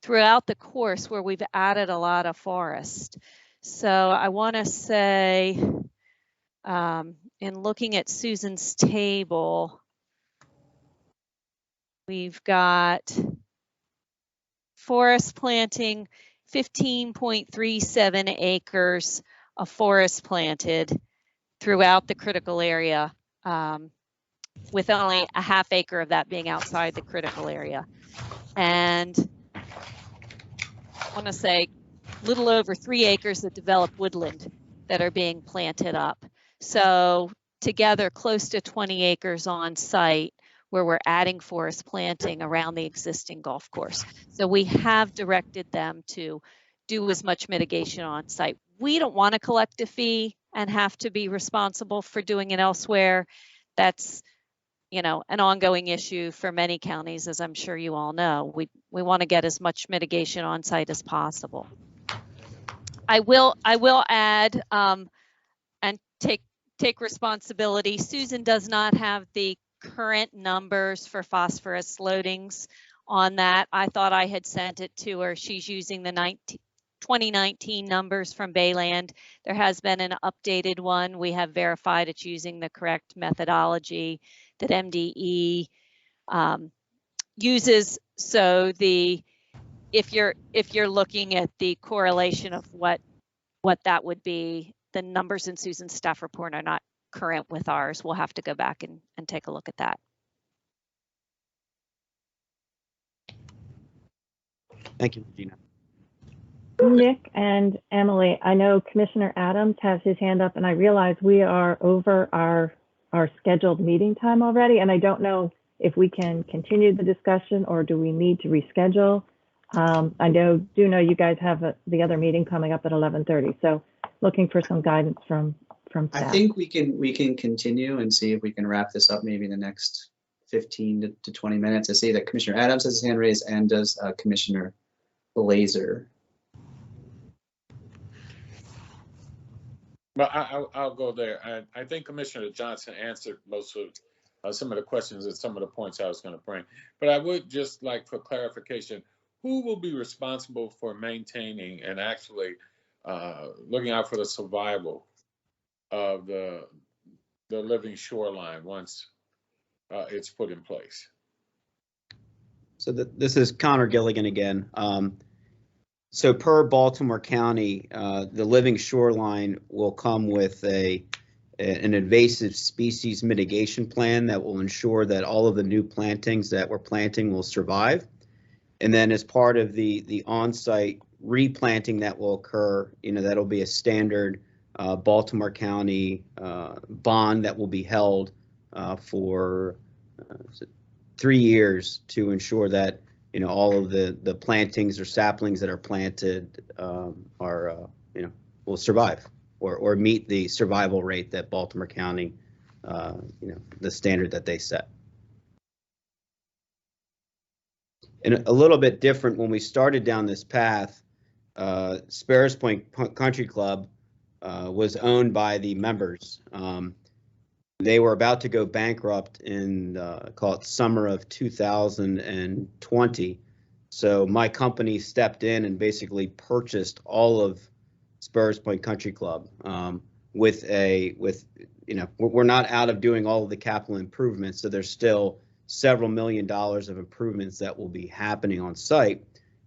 throughout the course where we've added a lot of forest. So I want to say, in looking at Susan's table, we've got forest planting, 15.37 acres of forest planted throughout the critical area, with only a half acre of that being outside the critical area. And I want to say a little over 3 acres of developed woodland that are being planted up. So together close to 20 acres on site where we're adding forest planting around the existing golf course. So we have directed them to do as much mitigation on site. We don't want to collect a fee and have to be responsible for doing it elsewhere. That's, an ongoing issue for many counties, as I'm sure you all know. We want to get as much mitigation on site as possible. I will add and take responsibility. Susan does not have the current numbers for phosphorus loadings on that. I thought I had sent it to her. She's using the 2019 numbers from Bayland. There has been an updated one. We have verified it's using the correct methodology that MDE uses. So if you're looking at the correlation of what that would be, the numbers in Susan's staff report are not current with ours. We'll have to go back and take a look at that. Thank you, Regina. Nick and Emily, I know Commissioner Adams has his hand up, and I realize we are over our our scheduled meeting time already, and I don't know if we can continue the discussion or do we need to reschedule. I do know you guys have the other meeting coming up at 11:30, so looking for some guidance from I staff. think we can continue and see if we can wrap this up maybe in the next 15 to 20 minutes. I see that Commissioner Adams has his hand raised, and does Commissioner Blazer. Well, I'll go there. I think Commissioner Johnson answered most of some of the questions and some of the points I was going to bring. But I would just like for clarification, who will be responsible for maintaining and actually looking out for the survival of the living shoreline once it's put in place? So this is Connor Gilligan again. So per Baltimore County, the living shoreline will come with an invasive species mitigation plan that will ensure that all of the new plantings that we're planting will survive. And then as part of the on-site replanting that will occur, that'll be a standard Baltimore County bond that will be held for 3 years to ensure that all of the plantings or saplings that are planted will survive or meet the survival rate that Baltimore County, the standard that they set. And a little bit different, when we started down this path, Sparrows Point Country Club was owned by the members. They were about to go bankrupt in, call it summer of 2020. So my company stepped in and basically purchased all of Sparrows Point Country Club we're not out of doing all of the capital improvements. So there's still several $1 million of improvements that will be happening on site.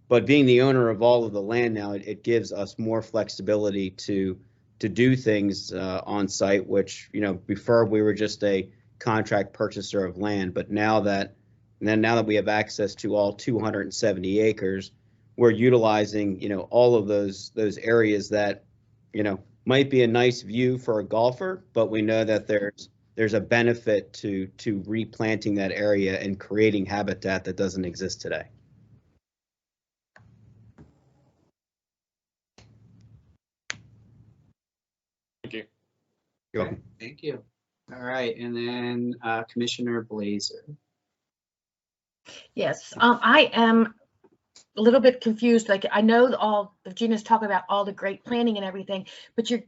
But being the owner of all of the land now, it gives us more flexibility to do things on site, which, before we were just a contract purchaser of land. But now that we have access to all 270 acres, we're utilizing, all of those areas that, might be a nice view for a golfer, but we know that there's a benefit to replanting that area and creating habitat that doesn't exist today. Thank you. You're welcome. Thank you. All right, and then Commissioner Blazer. Yes, I am a little bit confused. Like, I know all Gina's talking about all the great planning and everything, but you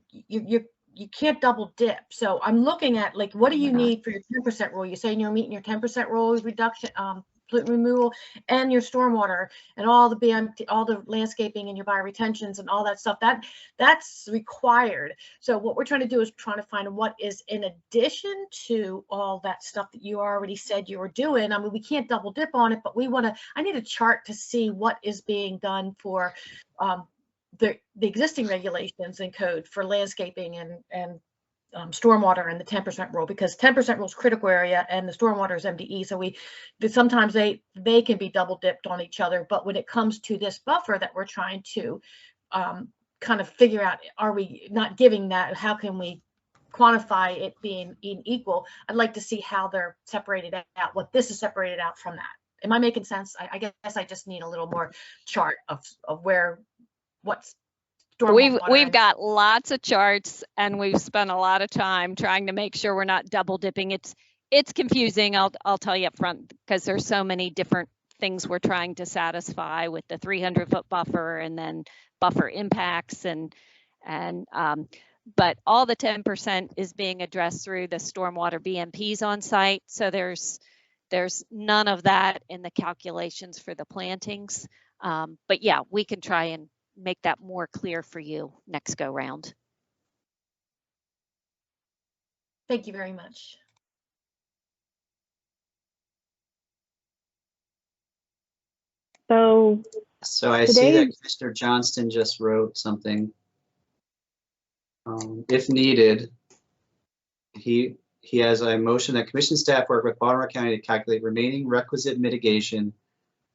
can't double dip. So I'm looking at, like, what do you need for your 10% rule? You're saying you're meeting your 10% rule reduction, pollutant removal, and your stormwater, and all the BMT, all the landscaping and your bioretentions and all that stuff. That's required. So what we're trying to do is trying to find what is in addition to all that stuff that you already said you were doing. I mean, we can't double dip on it, but I need a chart to see what is being done for the existing regulations and code for landscaping and stormwater and the 10% rule, because 10% rule is critical area and the stormwater is MDE. So sometimes they can be double dipped on each other. But when it comes to this buffer that we're trying to kind of figure out, are we not giving that? How can we quantify it being equal? I'd like to see how they're separated out, what this is separated out from that. Am I making sense? I guess I just need a little more chart of what's We've got lots of charts, and we've spent a lot of time trying to make sure we're not double dipping. It's confusing, I'll tell you up front, because there's so many different things we're trying to satisfy with the 300-foot buffer and then buffer impacts but all the 10% is being addressed through the stormwater BMPs on site. So there's none of that in the calculations for the plantings. But yeah, we can try and make that more clear for you next go round. Thank you very much. So I see that Commissioner Johnston just wrote something. If needed, he has a motion that commission staff work with Baltimore County to calculate remaining requisite mitigation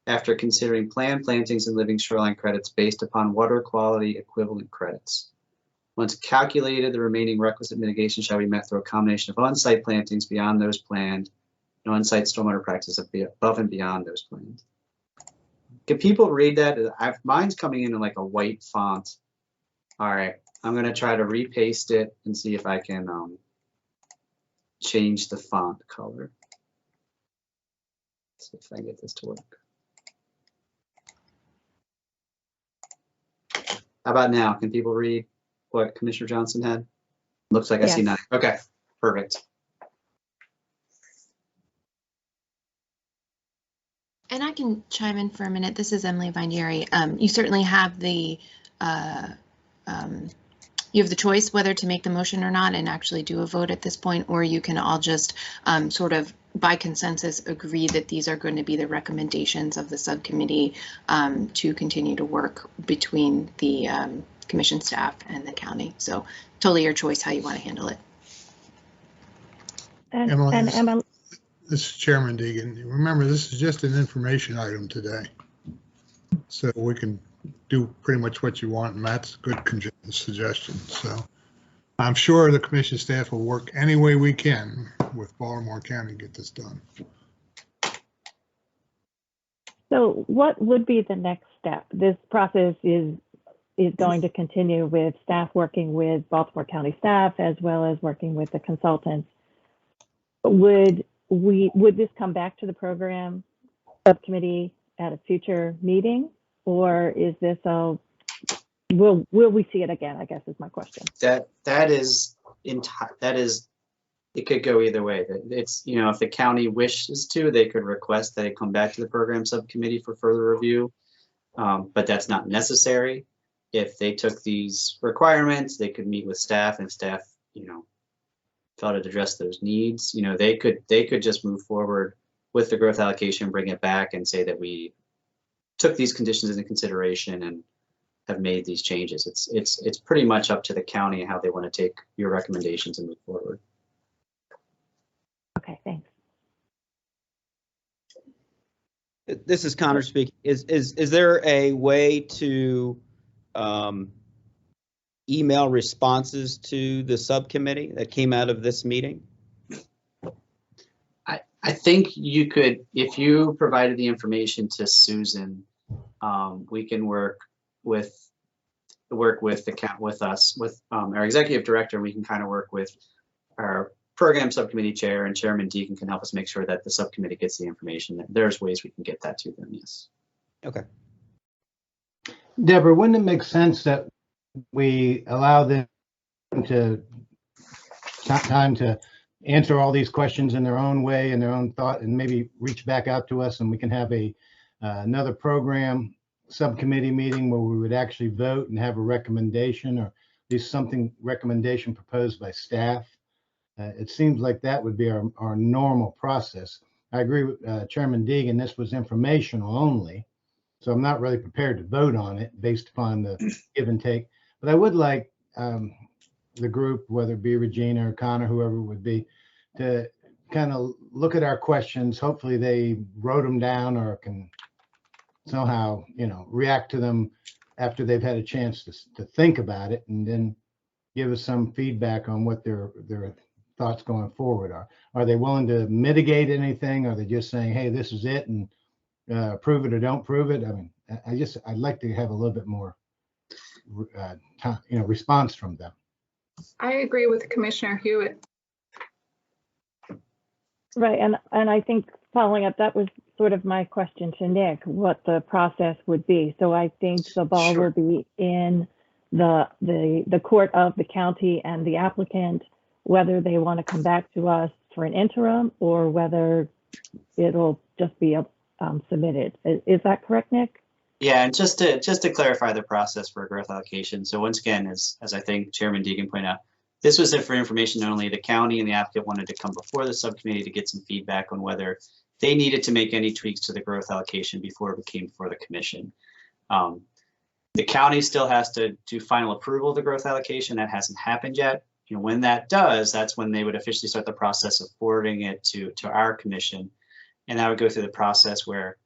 after considering planned plantings and living shoreline credits based upon water quality equivalent credits. Once calculated, the remaining requisite mitigation shall be met through a combination of on-site plantings beyond those planned and on-site stormwater practices above and beyond those planned. Can people read that? Mine's coming in like a white font. All right, I'm gonna try to repaste it and see if I can change the font color. Let's see if I can get this to work. How about now? Can people read what Commissioner Johnson had? Looks like I see nothing. Okay, perfect. And I can chime in for a minute. This is Emily Vinieri. You certainly have the choice whether to make the motion or not and actually do a vote at this point, or you can all just sort of by consensus agree that these are going to be the recommendations of the subcommittee to continue to work between the commission staff and the county. So totally your choice how you want to handle it. Emma, this is Chairman Deegan. Remember, this is just an information item today. So we can do pretty much what you want, and Matt's a good suggestion. So I'm sure the commission staff will work any way we can with Baltimore County to get this done. so what would be the next step? This process is going to continue with staff working with Baltimore County staff as well as working with the consultants. Would this come back to the program subcommittee at a future meeting, or is this will we see it again, I guess is my question. That is it could go either way. It's, you know, if the county wishes to, they could request that it come back to the program subcommittee for further review, but that's not necessary. If they took these requirements, they could meet with staff, and staff, you know, felt it addressed those needs. You know, they could just move forward with the growth allocation, bring it back, and say that we took these conditions into consideration and have made these changes. It's pretty much up to the county and how they want to take your recommendations and move forward. Okay, thanks. This is Connor speaking. Is there a way to email responses to the subcommittee that came out of this meeting? I think you could, if you provided the information to Susan, we can work with our executive director, and we can kind of work with our program subcommittee chair, and Chairman Deegan can help us make sure that the subcommittee gets the information. There's ways we can get that to them, yes. Okay. Deborah, wouldn't it make sense that we allow them to time to answer all these questions in their own way, in their own thought, and maybe reach back out to us, and we can have another program subcommittee meeting where we would actually vote and have a recommendation, or at least recommendation proposed by staff? It seems like that would be our normal process. I agree with Chairman Deegan, this was informational only, so I'm not really prepared to vote on it based upon the give and take. But I would like the group, whether it be Regina or Connor, whoever it would be, to kind of look at our questions. Hopefully they wrote them down or can somehow, you know, react to them after they've had a chance to think about it, and then give us some feedback on what their thoughts going forward are. Are they willing to mitigate anything? Are they just saying, hey, this is it, and prove it or don't prove it? I mean, I'd like to have a little bit more response from them. I agree with Commissioner Hewitt. Right, and I think following up, that was sort of my question to Nick, what the process would be. So I think the ball will be in the court of the county and the applicant, whether they want to come back to us for an interim or whether it'll just be submitted. Is that correct, Nick? Yeah, and just to clarify the process for growth allocation. So once again, as I think Chairman Deegan pointed out, this was it for information only. The county and the applicant wanted to come before the subcommittee to get some feedback on whether they needed to make any tweaks to the growth allocation before it came before the commission. The county still has to do final approval of the growth allocation. That hasn't happened yet. You know, when that does, that's when they would officially start the process of forwarding it to our commission. And that would go through the process where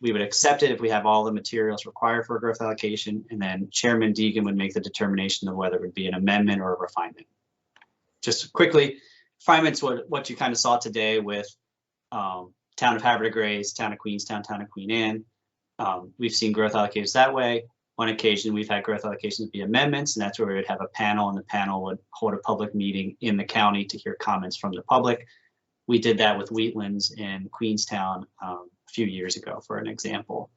We would accept it if we have all the materials required for a growth allocation, and then Chairman Deegan would make the determination of whether it would be an amendment or a refinement. Just quickly, refinements, what you kind of saw today with Town of Havre de Grace, Town of Queenstown, Town of Queen Anne. We've seen growth allocations that way. On occasion, we've had growth allocations be amendments, and that's where we would have a panel, and the panel would hold a public meeting in the county to hear comments from the public. We did that with Wheatlands in Queenstown a few years ago, for an example.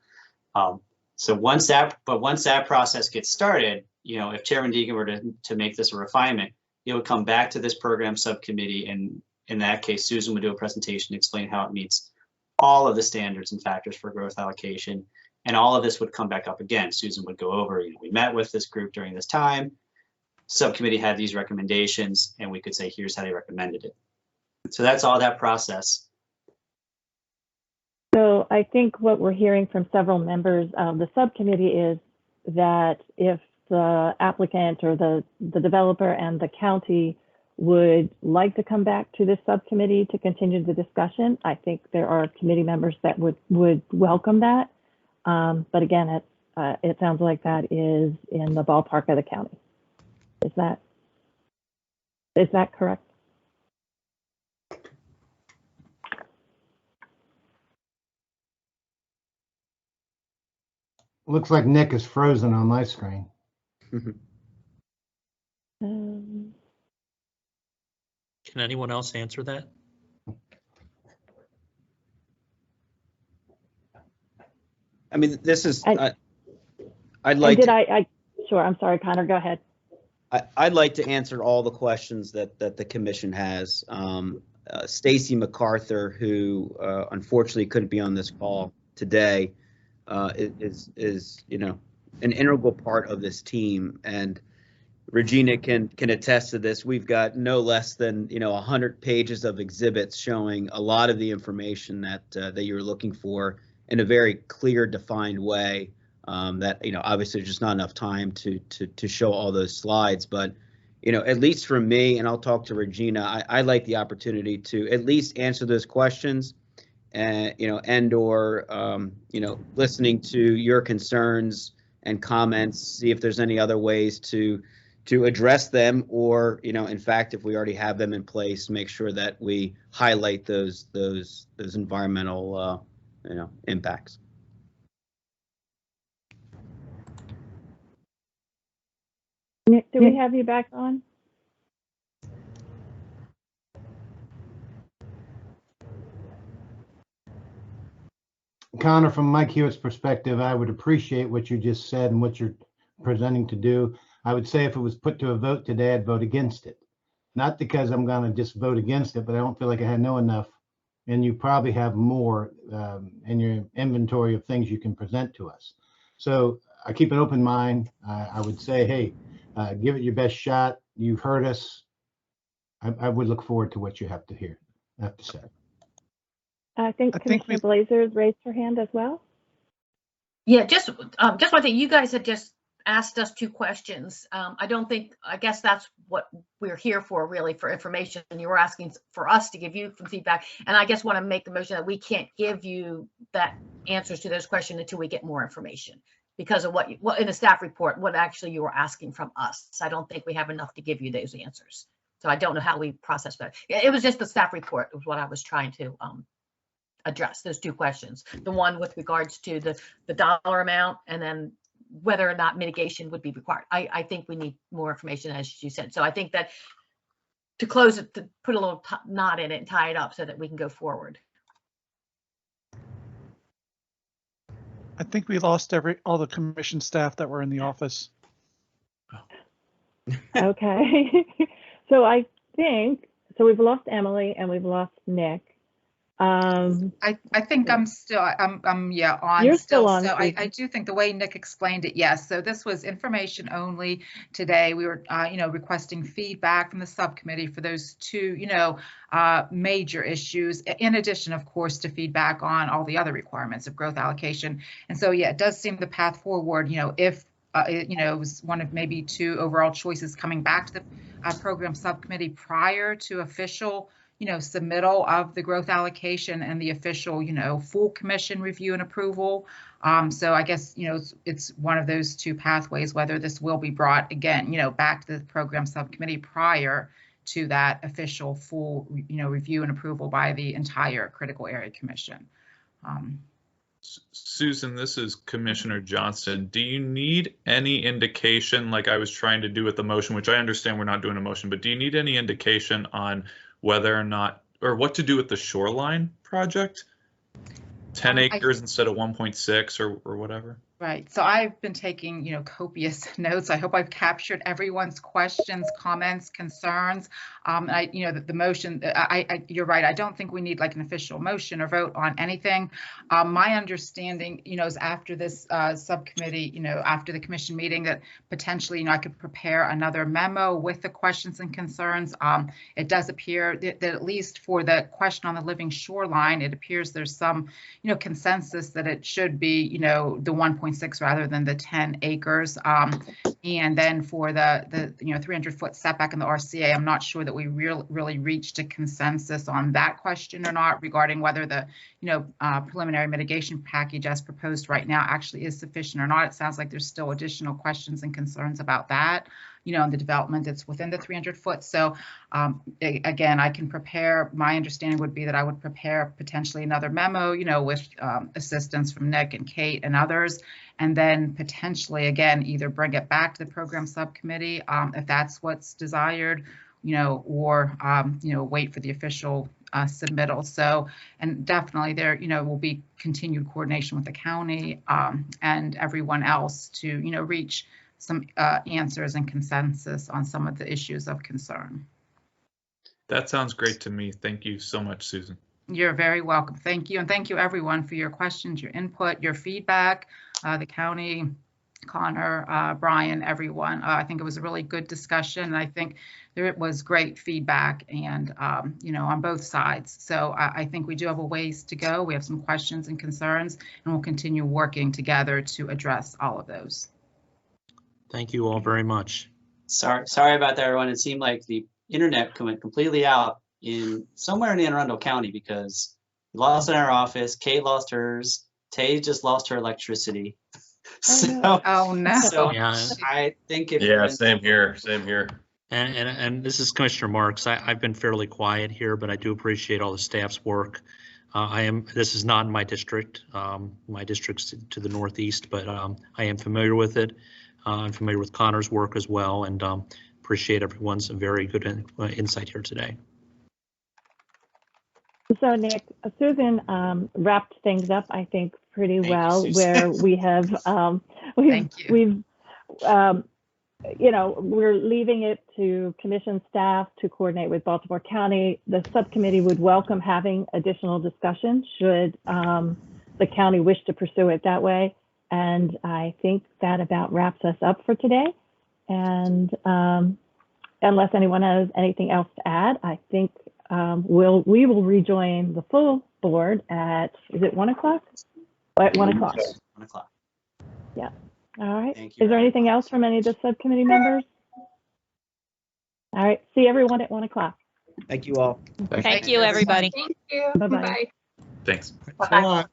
So once that process gets started, you know, if Chairman Deegan were to make this a refinement, it would come back to this program subcommittee, and in that case, Susan would do a presentation, explain how it meets all of the standards and factors for growth allocation. And all of this would come back up again. Susan would go over, you know, we met with this group during this time. Subcommittee had these recommendations, and we could say, here's how they recommended it. So that's all that process. So I think what we're hearing from several members of the subcommittee is that if the applicant or the developer and the county would like to come back to this subcommittee to continue the discussion, I think there are committee members that would welcome that. But again, it sounds like that is in the ballpark of the county. Is that correct? Looks like Nick is frozen on my screen. Can anyone else answer that? I mean, this is, I'd like to, sure, I'm sorry, Connor, go ahead. I'd like to answer all the questions that the commission has. Stacy MacArthur, who unfortunately couldn't be on this call today, is you know, an integral part of this team, and Regina can attest to this. We've got no less than 100 pages of exhibits showing a lot of the information that you're looking for in a very clear, defined way. That obviously there's just not enough time to show all those slides, but at least for me, and I'll talk to Regina, I like the opportunity to at least answer those questions, and or listening to your concerns and comments, see if there's any other ways to address them, or in fact, if we already have them in place, make sure that we highlight those environmental impacts. Nick, do we have you back on? Connor, from Mike Hewitt's perspective, I would appreciate what you just said and what you're presenting to do. I would say if it was put to a vote today, I'd vote against it. Not because I'm going to just vote against it, but I don't feel like I know enough. And you probably have more in your inventory of things you can present to us. So I keep an open mind. I would say, hey, give it your best shot. You've heard us. I would look forward to what you have to say. I think Commissioner Blazers raised her hand as well. Yeah, just one thing. You guys had just asked us 2 questions. I guess that's what we're here for, really, for information. And you were asking for us to give you some feedback. And I guess want to make the motion that we can't give you that answers to those questions until we get more information, because of what in the staff report, what actually you were asking from us. So I don't think we have enough to give you those answers. So I don't know how we process that. It was just the staff report was what I was trying to address, those 2 questions. The one with regards to the dollar amount, and then whether or not mitigation would be required. I think we need more information, as you said. So I think that to close it, to put a little knot in it and tie it up so that we can go forward. I think we lost all the commission staff that were in the office. Okay. So I think, we've lost Emily and we've lost Nick. I think I'm still on. You're still on. So I do think the way Nick explained it, yes. So this was information only today. We were requesting feedback from the subcommittee for those 2 major issues, in addition, of course, to feedback on all the other requirements of growth allocation. And so yeah, it does seem the path forward, if it was one of maybe 2 overall choices coming back to the program subcommittee prior to official submittal of the growth allocation and the official, full commission review and approval. So I guess, it's one of those two pathways, whether this will be brought again, back to the program subcommittee prior to that official full, review and approval by the entire critical area commission. Susan, this is Commissioner Johnston. Do you need any indication, like I was trying to do with the motion, which I understand we're not doing a motion, but do you need any indication on whether or not, or what to do with the Shoreline project? 10 acres instead of 1.6 or whatever? Right. So I've been taking, copious notes. I hope I've captured everyone's questions, comments, concerns. The motion, you're right. I don't think we need like an official motion or vote on anything. My understanding, is after this subcommittee, after the commission meeting, that potentially, I could prepare another memo with the questions and concerns. It does appear that at least for the question on the living shoreline, it appears there's some, consensus that it should be, the 1.6 rather than the 10 acres. And then for the 300-foot setback in the RCA, I'm not sure that we really reached a consensus on that question or not regarding whether the, preliminary mitigation package as proposed right now actually is sufficient or not. It sounds like there's still additional questions and concerns about that, and the development that's within the 300-foot. So again, I can prepare, my understanding would be that I would prepare potentially another memo, with assistance from Nick and Kate and others, and then potentially, again, either bring it back to the program subcommittee if that's what's desired, or, wait for the official submittal. So, and definitely there, will be continued coordination with the county and everyone else to, reach some answers and consensus on some of the issues of concern. That sounds great to me. Thank you so much, Susan. You're very welcome. Thank you. And thank you everyone for your questions, your input, your feedback, the county, Connor, Brian, everyone. I think it was a really good discussion. And I think there was great feedback and, on both sides. So I think we do have a ways to go. We have some questions and concerns, and we'll continue working together to address all of those. Thank you all very much. Sorry about that, everyone. It seemed like the internet went completely out somewhere in Anne Arundel County because we lost in our office. Kate lost hers. Tay just lost her electricity. Oh no! So yeah. I think same here. And this is Commissioner Marks. I've been fairly quiet here, but I do appreciate all the staff's work. This is not in my district. My district's to the northeast, but I am familiar with it. I'm familiar with Connor's work as well, and appreciate everyone's very good insight here today. So Nick, Susan wrapped things up, I think, pretty well, where we have, we're leaving it to commission staff to coordinate with Baltimore County. The subcommittee would welcome having additional discussion should the county wish to pursue it that way. And I think that about wraps us up for today. And unless anyone has anything else to add, I think we will rejoin the full board at, is it 1 o'clock? At 1 o'clock. 1 o'clock. Yeah. All right. Thank you. Is there anything else from any of the subcommittee members? All right. See everyone at 1 o'clock. Thank you all. Thank you, everybody. Thank you. Bye-bye. Bye. Thanks. Bye.